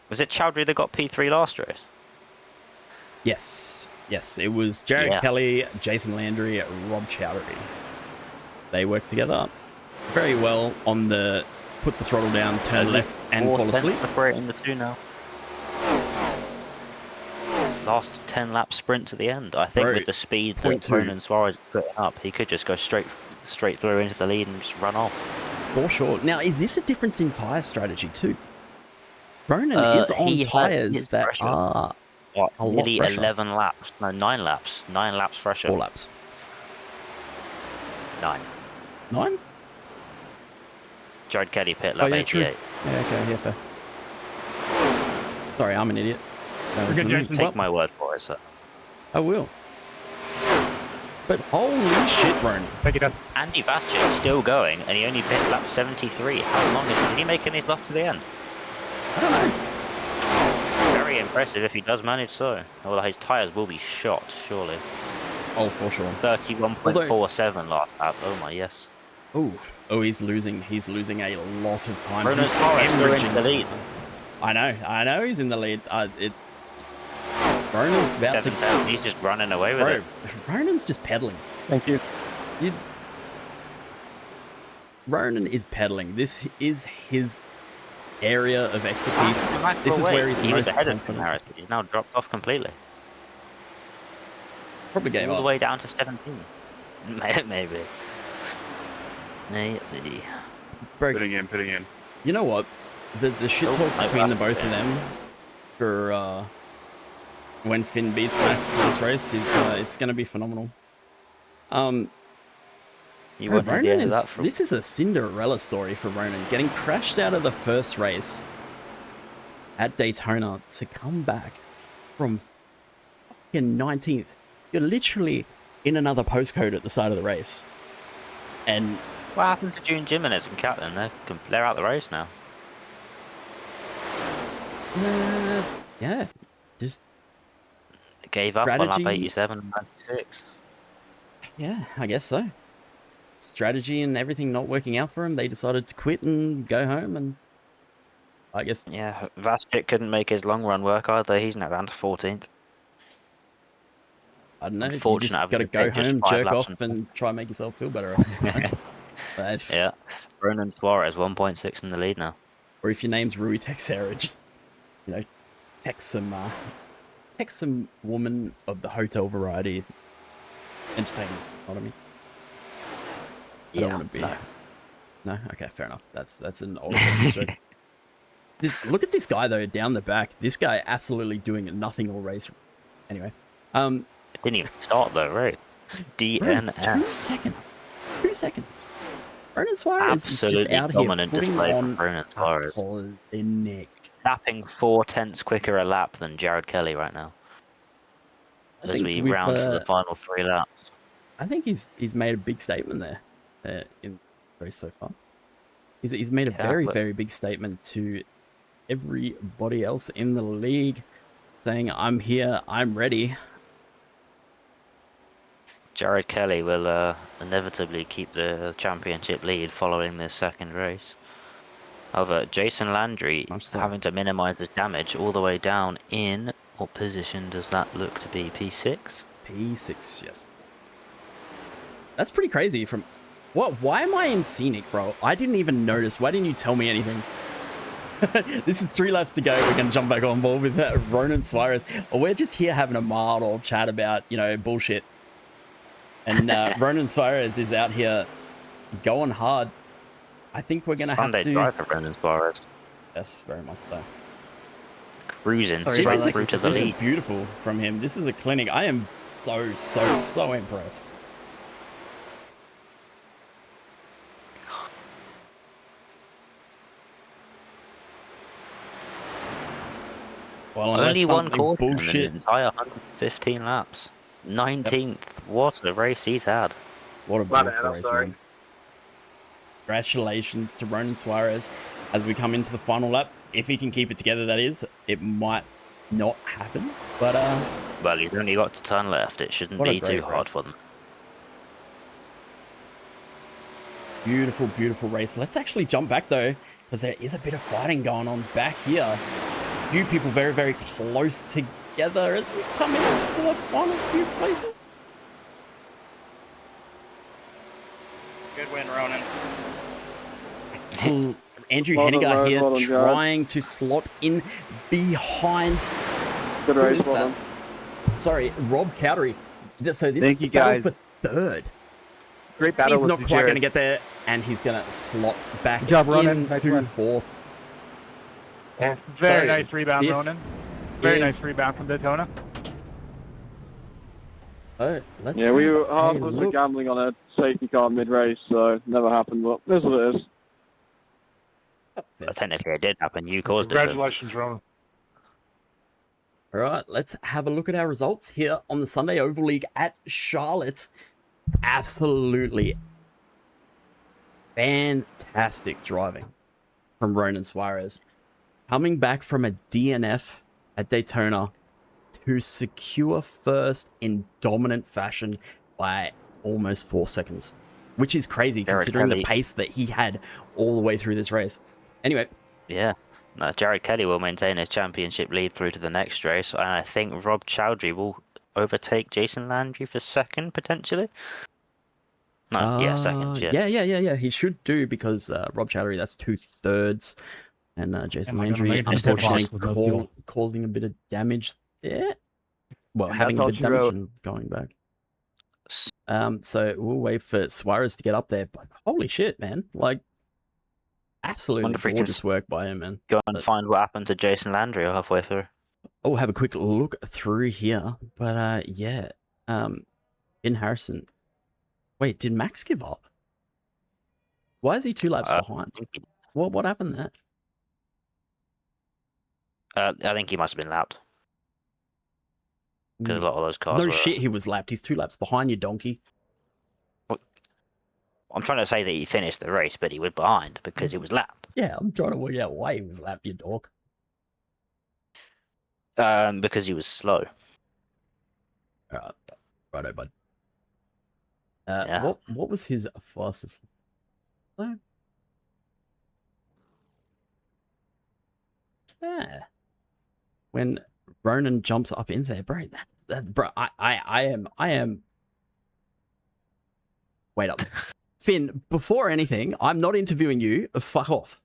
Was it Chowdhury that got P3 last race? Yes, yes, it was Jared Yeah. Kelly, Jason Landry, Rob Chowdhury. They worked together very well on the put the throttle down, turn Only left, and 4 fall tenths asleep. separating the two now. Last 10 lap sprint to the end. I think Bro, with the speed that 0.2. Ronan Suarez is putting up, he could just go straight through into the lead and just run off. For sure. Now, is this a difference in tyre strategy too? Ronan is on He has tyres his that pressure. are What, a lot nearly fresher. 11 laps. No, 9 laps. 9 laps fresher. 4 laps. 9. 9? Jared Kelly pit Oh, lap yeah, 88. true. Yeah, okay, yeah, fair. Sorry, I'm an idiot. That was good, me. Jason. Take Well, my word for it, sir. I will. But holy shit, Ronan. Thank you, Dustin. Andy Bastian's still going, and he only pit lap 73. How long is he making these laps to the end? I don't know. Very impressive if he does manage so. Well, his tyres will be shot, surely. Oh, for sure. 31.47 last lap. Oh my, yes. Oh, he's losing. He's losing a lot of time. Ronan He's Suarez still into hemorrhaging the lead. time. I know he's in the lead. Ronan's about 7 to... tenths, he's just running away with Bro, it. Ronan's just pedaling. Thank you. Ronan is pedaling. This is his area of expertise. This is where he's he most was ahead of confident. Harris, but he's now dropped off completely. Probably gave All up. the way down to 17. Maybe. Maybe. Bro, Pitting in. you know what? The shit Oh, talk I between the lost both of it. them for when Finn beats Max for this race is it's going to be phenomenal. You Bro, wouldn't have the Ronan end of is that from. this is a Cinderella story for Ronan, getting crashed out of the first race at Daytona to come back from fucking 19th. You're literally in another postcode at the start of the race, and What happened to June Jimenez and Catlin? They're out the race now. yeah, just They gave up on lap Strategy. 87 and 96. yeah, I guess so. Strategy and everything not working out for him, they decided to quit and go home, and I guess Yeah, Vastric couldn't make his long run work either. He's now down to 14th. I don't know. You just Unfortunate got to having to go take just home, 5 jerk laps off, and try and make yourself feel better. I think, right? But- Yeah, Ronan Suarez 1.6 in the lead now. Or if your name's Rui Texera, just text some woman of the hotel variety entertainers. Know what I mean? I don't want to be. no. No, okay, fair enough. That's an old person's joke. Look at this guy though down the back. This guy absolutely doing nothing all race. Anyway, It didn't even start though, right? bro, DNS. 2 seconds. 2 seconds. Ronan Suarez is just Absolutely out here dominant putting display on from Ronan a Suarez. clinic. Tapping 4 tenths quicker a lap than Jared Kelly right now. I As think we we've, round for the final 3 laps. I think he's made a big statement there in the race so far. He's made a Yeah, very, but- very big statement to everybody else in the league, saying, I'm here, I'm ready. Jared Kelly will inevitably keep the championship lead following this second race. However, Jason Landry Much so. having to minimise his damage all the way down in, what position does that look to be? P6? P6, yes. That's pretty crazy. Why am I in scenic, bro? I didn't even notice. Why didn't you tell me anything? This is 3 laps to go. We're going to jump back on board with Ronan Suarez. We're just here having a mild old chat about, bullshit. And Ronan Suarez is out here going hard. I think we're going to have Sunday to... drive for Ronan Suarez. Yes, very much so. Cruising This straight is, through to the this is lead. beautiful from him. This is a clinic. I am so impressed. Well, unless Only one something quarter in the bullshit. entire 115 laps. 19th. What a race he's had. What a My beautiful bad, I'm race, sorry. man. Congratulations to Ronan Suarez as we come into the final lap. If he can keep it together, that is. It might not happen, but Well, he's only got to turn left. It shouldn't what a be too great hard race. for them. Beautiful, beautiful race. Let's actually jump back though, because there is a bit of fighting going on back here. A few people very, very close together as we come into the final few places. Good win, Ronan. Andrew Well done, Henniger Ryan. here Well done, Jared. trying to slot in behind. Good Who race, is well that? done. Sorry, Rob Cowdery. So this Thank is you, battle guys. for third. Great battle. He's with not the quite going to Jared. get there, and he's going to slot back Good job, Ronan. Nice into win. fourth. Very So, nice rebound, this Ronan. Very is- nice rebound from Daytona. Oh, let's Yeah, we have were a half-heartedly look. gambling on a safety car mid-race, so never happened, but this is what it is. But technically, it did happen. You caused it. so- Congratulations, Ronan. All right, let's have a look at our results here on the Sunday Oval League at Charlotte. Absolutely fantastic driving from Ronan Suarez. Coming back from a DNF at Daytona to secure first in dominant fashion by almost 4 seconds, which is crazy Jared considering the Kelly. pace that he had all the way through this race. Anyway, Yeah. No, Jared Kelly will maintain his championship lead through to the next race, and I think Rob Chowdhury will overtake Jason Landry for second, potentially. No, yeah, second. Yeah. Yeah. He should do because Rob Chowdhury, that's 2/3. And Jason Am I gonna Landry, make it? unfortunately, That's possible, no fuel. causing a bit of damage there. Well, And having that's a all bit of she damage wrote. and going back. So we'll wait for Suarez to get up there. But holy shit, man! Like, absolutely Wonder if we can gorgeous work by him, man. Go and find what happened to Jason Landry halfway through. Oh, have a quick look through here. But yeah, in Harrison. Wait, did Max give up? Why is he 2 laps behind? What happened there? I think he must have been lapped. Because a lot of those cars No were... shit, he was lapped. He's 2 laps behind you, donkey. I'm trying to say that he finished the race, but he was behind because he was lapped. Yeah, I'm trying to work out why he was lapped, you dog. Because he was slow. Alright, righto, bud. Yeah. What was his fastest? Yeah. When Ronan jumps up in there, bro, bro, I am. Wait up, Finn. Before anything, I'm not interviewing you. Fuck off.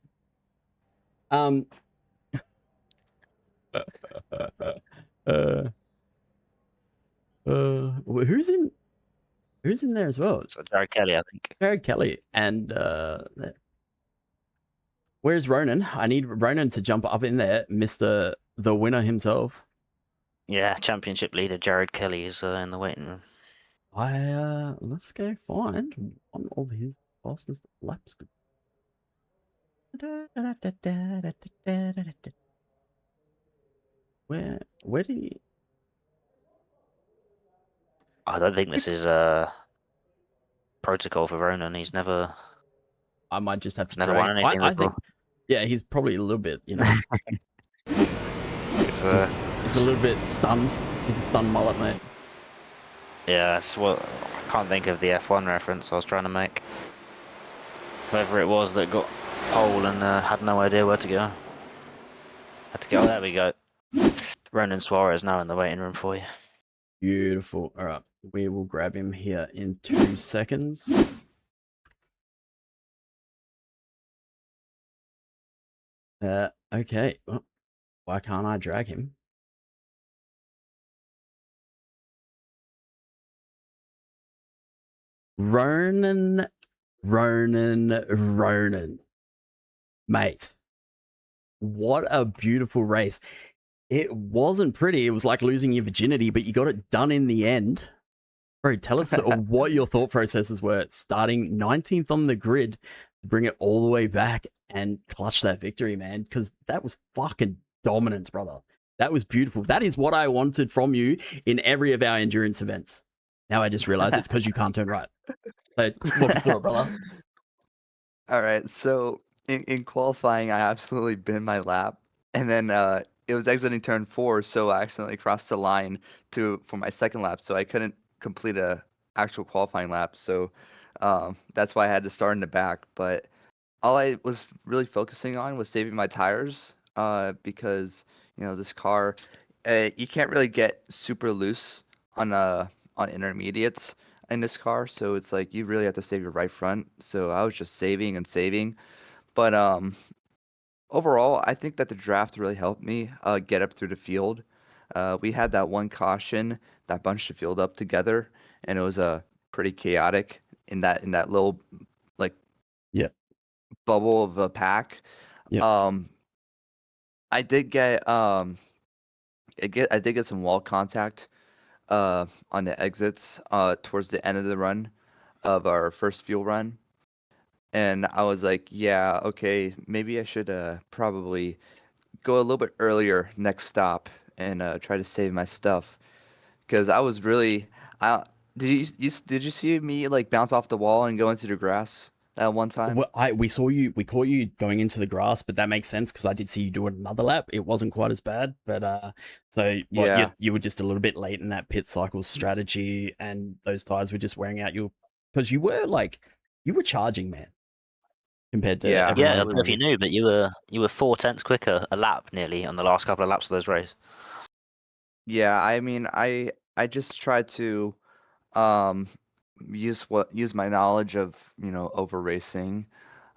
Who's in there as well? So Jared Kelly, I think. Jared Kelly and where's Ronan? I need Ronan to jump up in there, Mr. the winner himself. Yeah, championship leader Jared Kelly is in the waiting room. Let's go find one of his fastest laps. Where did he? I don't think this is protocol for Ronan. He's never I might just have to never drag. won anything I before. think, yeah, he's probably a little bit, you know, It's, he's a little bit stunned. He's a stunned mullet, mate. yeah, it's what I can't think of the F1 reference I was trying to make. Whoever it was that got pole and had no idea where to go. Had to go. There we go. Ronan Suarez now in the waiting room for you. Beautiful. All right, we will grab him here in 2 seconds. Okay. Well, why can't I drag him? Ronan. Mate, what a beautiful race. It wasn't pretty. It was like losing your virginity, but you got it done in the end. Bro, tell us what your thought processes were starting 19th on the grid to bring it all the way back and clutch that victory, man, because that was fucking dominant, brother. That was beautiful. That is what I wanted from you in every of our endurance events. Now I just realized it's because you can't turn right. So walk us through it, brother. All right, so in qualifying, I absolutely binned my lap, and then it was exiting turn 4, so I accidentally crossed the line for my second lap, so I couldn't complete a actual qualifying lap. So that's why I had to start in the back. But all I was really focusing on was saving my tires, because this car, you can't really get super loose on intermediates in this car, so it's like you really have to save your right front. So I was just saving and saving. But overall, I think that the draft really helped me get up through the field. We had that one caution that bunched the field up together, and it was pretty chaotic in that little like Yeah. bubble of a pack. Yep. I did get I did get some wall contact on the exits towards the end of the run of our first fuel run. And I was like, yeah, okay, maybe I should probably go a little bit earlier next stop and try to save my stuff. Because I was really, I did you see me like bounce off the wall and go into the grass that one time? Well, we caught you going into the grass, but that makes sense because I did see you do another lap. It wasn't quite as bad, but Yeah. you were just a little bit late in that pit cycle strategy, and those tires were just wearing out you because you were charging, man, compared to Yeah, everyone Yeah, I I don't know was. if you knew, but you were 4 tenths quicker a lap nearly on the last couple of laps of those races. Yeah, I mean, I just tried to um use my knowledge of over racing,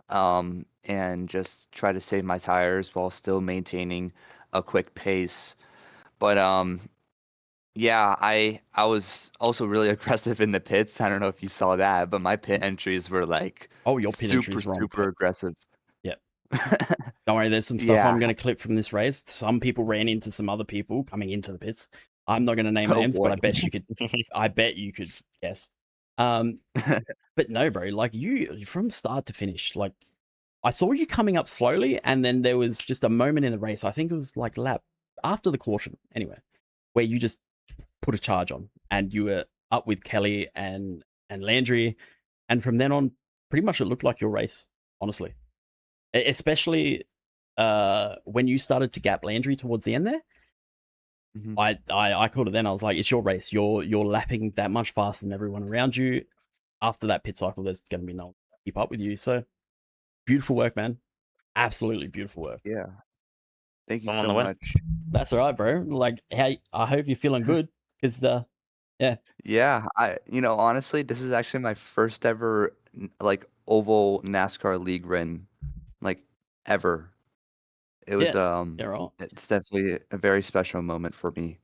and just try to save my tires while still maintaining a quick pace. But yeah, I was also really aggressive in the pits. I don't know if you saw that, but my pit entries were like oh, your pit super entries were on super aggressive. Yeah. Don't worry, there's some stuff Yeah. I'm going to clip from this race. Some people ran into some other people coming into the pits. I'm not going to name Oh names, but boy. I bet you could guess. But no, bro, like you from start to finish, like I saw you coming up slowly, and then there was just a moment in the race. I think it was like lap after the caution, anyway, where you just put a charge on, and you were up with Kelly and Landry, and from then on, pretty much it looked like your race, honestly. Especially when you started to gap Landry towards the end there. Mhm. I called it then. I was like, it's your race. You're lapping that much faster than everyone around you. After that pit cycle, there's going to be no one to keep up with you. So beautiful work, man. Absolutely beautiful work. Yeah. Thank you I'm on so the win. much. That's all right, bro. Like, hey, I hope you're feeling good because Yeah, honestly, this is actually my first ever like oval NASCAR league win, like ever. It was yeah, right. it's definitely a very special moment for me.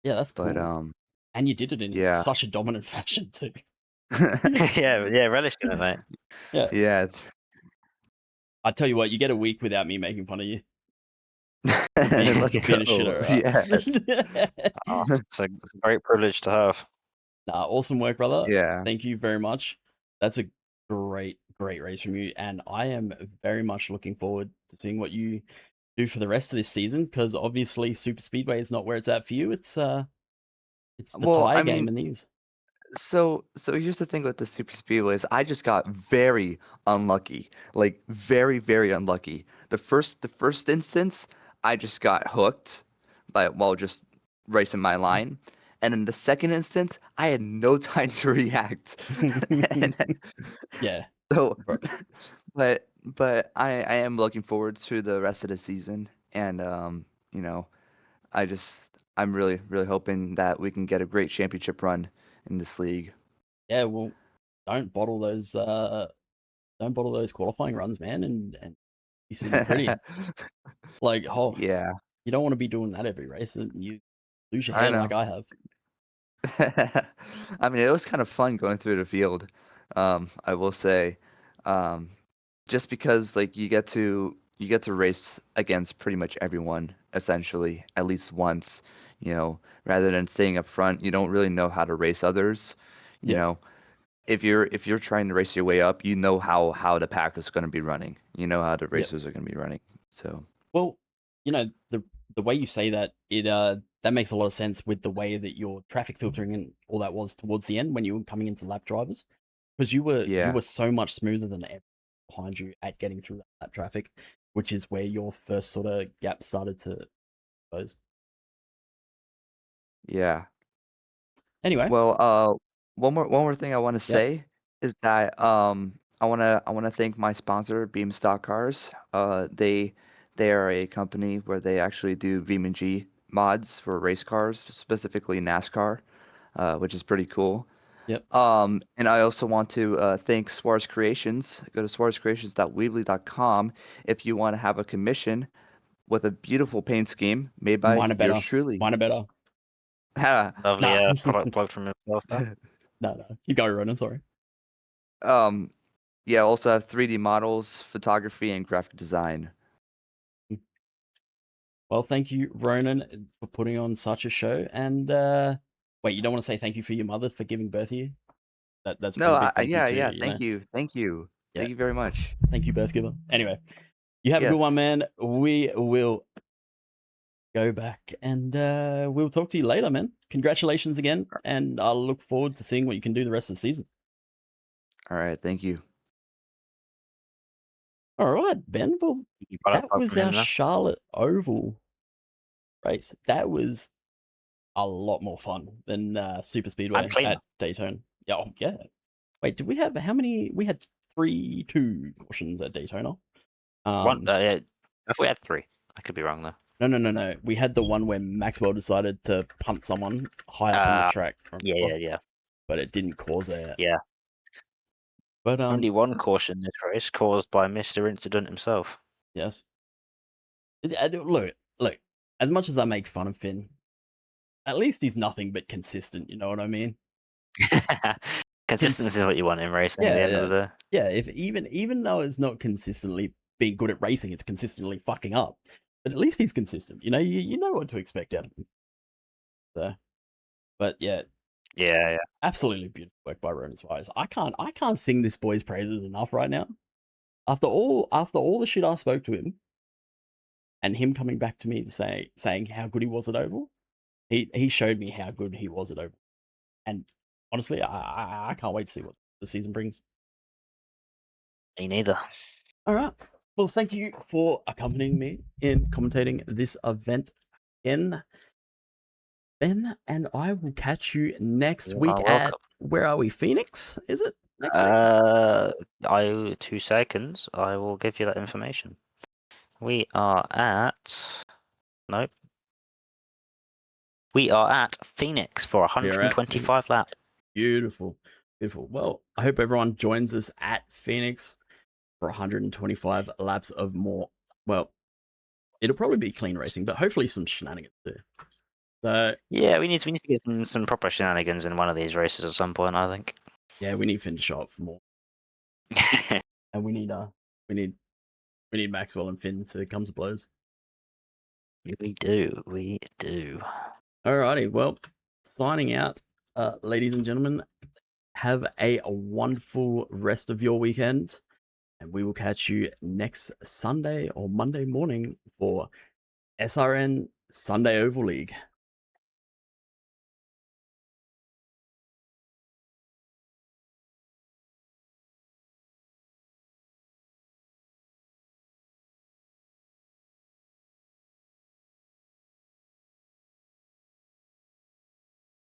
Yeah, that's But cool. And you did it in yeah. such a dominant fashion too. yeah, relish in it, mate. Yeah. Yeah. I tell you what, you get a week without me making fun of you. You're Let's being a go. shitter, Yeah. Oh, it's a great privilege to have. Nah, awesome work, brother. Yeah. Thank you very much. That's a great race from you, and I am very much looking forward to seeing what you do for the rest of this season. Because obviously, super speedway is not where it's at for you. It's the Well, tire I game mean, in these. so here's the thing with the super speedways. I just got very unlucky. Like very, very unlucky. The first instance, I just got hooked while just racing my line. And in the second instance, I had no time to react. And Yeah, so bro. but I am looking forward to the rest of the season, and I'm really, really hoping that we can get a great championship run in this league. Yeah, well, don't bottle those qualifying runs, man, and be sitting pretty. Like, oh, Yeah, you don't want to be doing that every race, and you lose your I hair like know. I have. I mean, it was kind of fun going through the field. I will say, um, just because like you get to race against pretty much everyone essentially at least once. Rather than staying up front, you don't really know how to race others. You Yeah, know, if you're trying to race your way up, you know how the pack is going to be running. You know how the yeah. racers are going to be running. So Well, the the way you say that, it that makes a lot of sense with the way that your traffic filtering and all that was towards the end when you were coming into lap drivers, because you Yeah. were so much smoother than everyone behind you at getting through that traffic, which is where your first sort of gap started to close. Yeah. Anyway, Well, one more thing I want to Yep. say is that I wanna thank my sponsor, Beam Stock Cars. They are a company where they actually do BeamNG mods for race cars, specifically NASCAR, which is pretty cool. Yep. And I also want to thank Suarez Creations. Go to suarezcreations.weebly.com if you want to have a commission with a beautiful paint scheme made by Mine are yours better. truly. Mine are better. Lovely Nah. product plug from himself. There. No. You go, Ronan. Sorry. Yeah, also have 3D models, photography, and graphic design. Well, thank you, Ronan, for putting on such a show. And wait, you don't want to say thank you for your mother for giving birth to you? That's a No, pretty big thank you too. yeah, You know? thank you. Yeah. Thank you very much. Thank you, birth giver. Anyway, you have a good one, Yes. man. We will go back and we'll talk to you later, man. Congratulations again, and I'll look forward to seeing what you can do the rest of the season. All right, thank you. All right, Ben. Well, Product that plug was from him our there. Charlotte Oval race. That was a lot more fun than Super Speedway cleaner. at Daytona. Yeah, yeah. Wait, did we have how many? We had 2 cautions at Daytona. One, yeah, if we had 3, I could be wrong though. No. We had the one where Maxwell decided to punt someone high up on the track. Yeah. But it didn't cause a. Yeah. But Only one caution this race caused by Mr. Incident himself. Yes. Look. As much as I make fun of Finn, at least he's nothing but consistent. You know what I mean? Consistency is what you want in racing at the end of the day. Yeah, if even though it's not consistently being good at racing, it's consistently fucking up. But at least he's consistent. You know, you know what to expect out of him. So, but yeah, absolutely beautiful work by Ronan Suarez. I can't sing this boy's praises enough right now. After all the shit I spoke to him, and him coming back to me to saying how good he was at Oval, he showed me how good he was at Oval. And honestly, I can't wait to see what the season brings. Me neither. All right. Well, thank you for accompanying me in commentating this event again, Ben, and I will catch you next week at, where are we? Phoenix? Is it next week? 2 seconds. I will give you that information. We are at nope. We are at Phoenix for 125 laps. Beautiful. Well, I hope everyone joins us at Phoenix for 125 laps of more. Well, it'll probably be clean racing, but hopefully some shenanigans too. So yeah, we need to get some proper shenanigans in one of these races at some point, I think. Yeah, we need Finn to show up for more, and we need Maxwell and Finn to come to blows. We do. Alrighty, well, signing out, ladies and gentlemen. Have a wonderful rest of your weekend, and we will catch you next Sunday or Monday morning for SRN Sunday Oval League.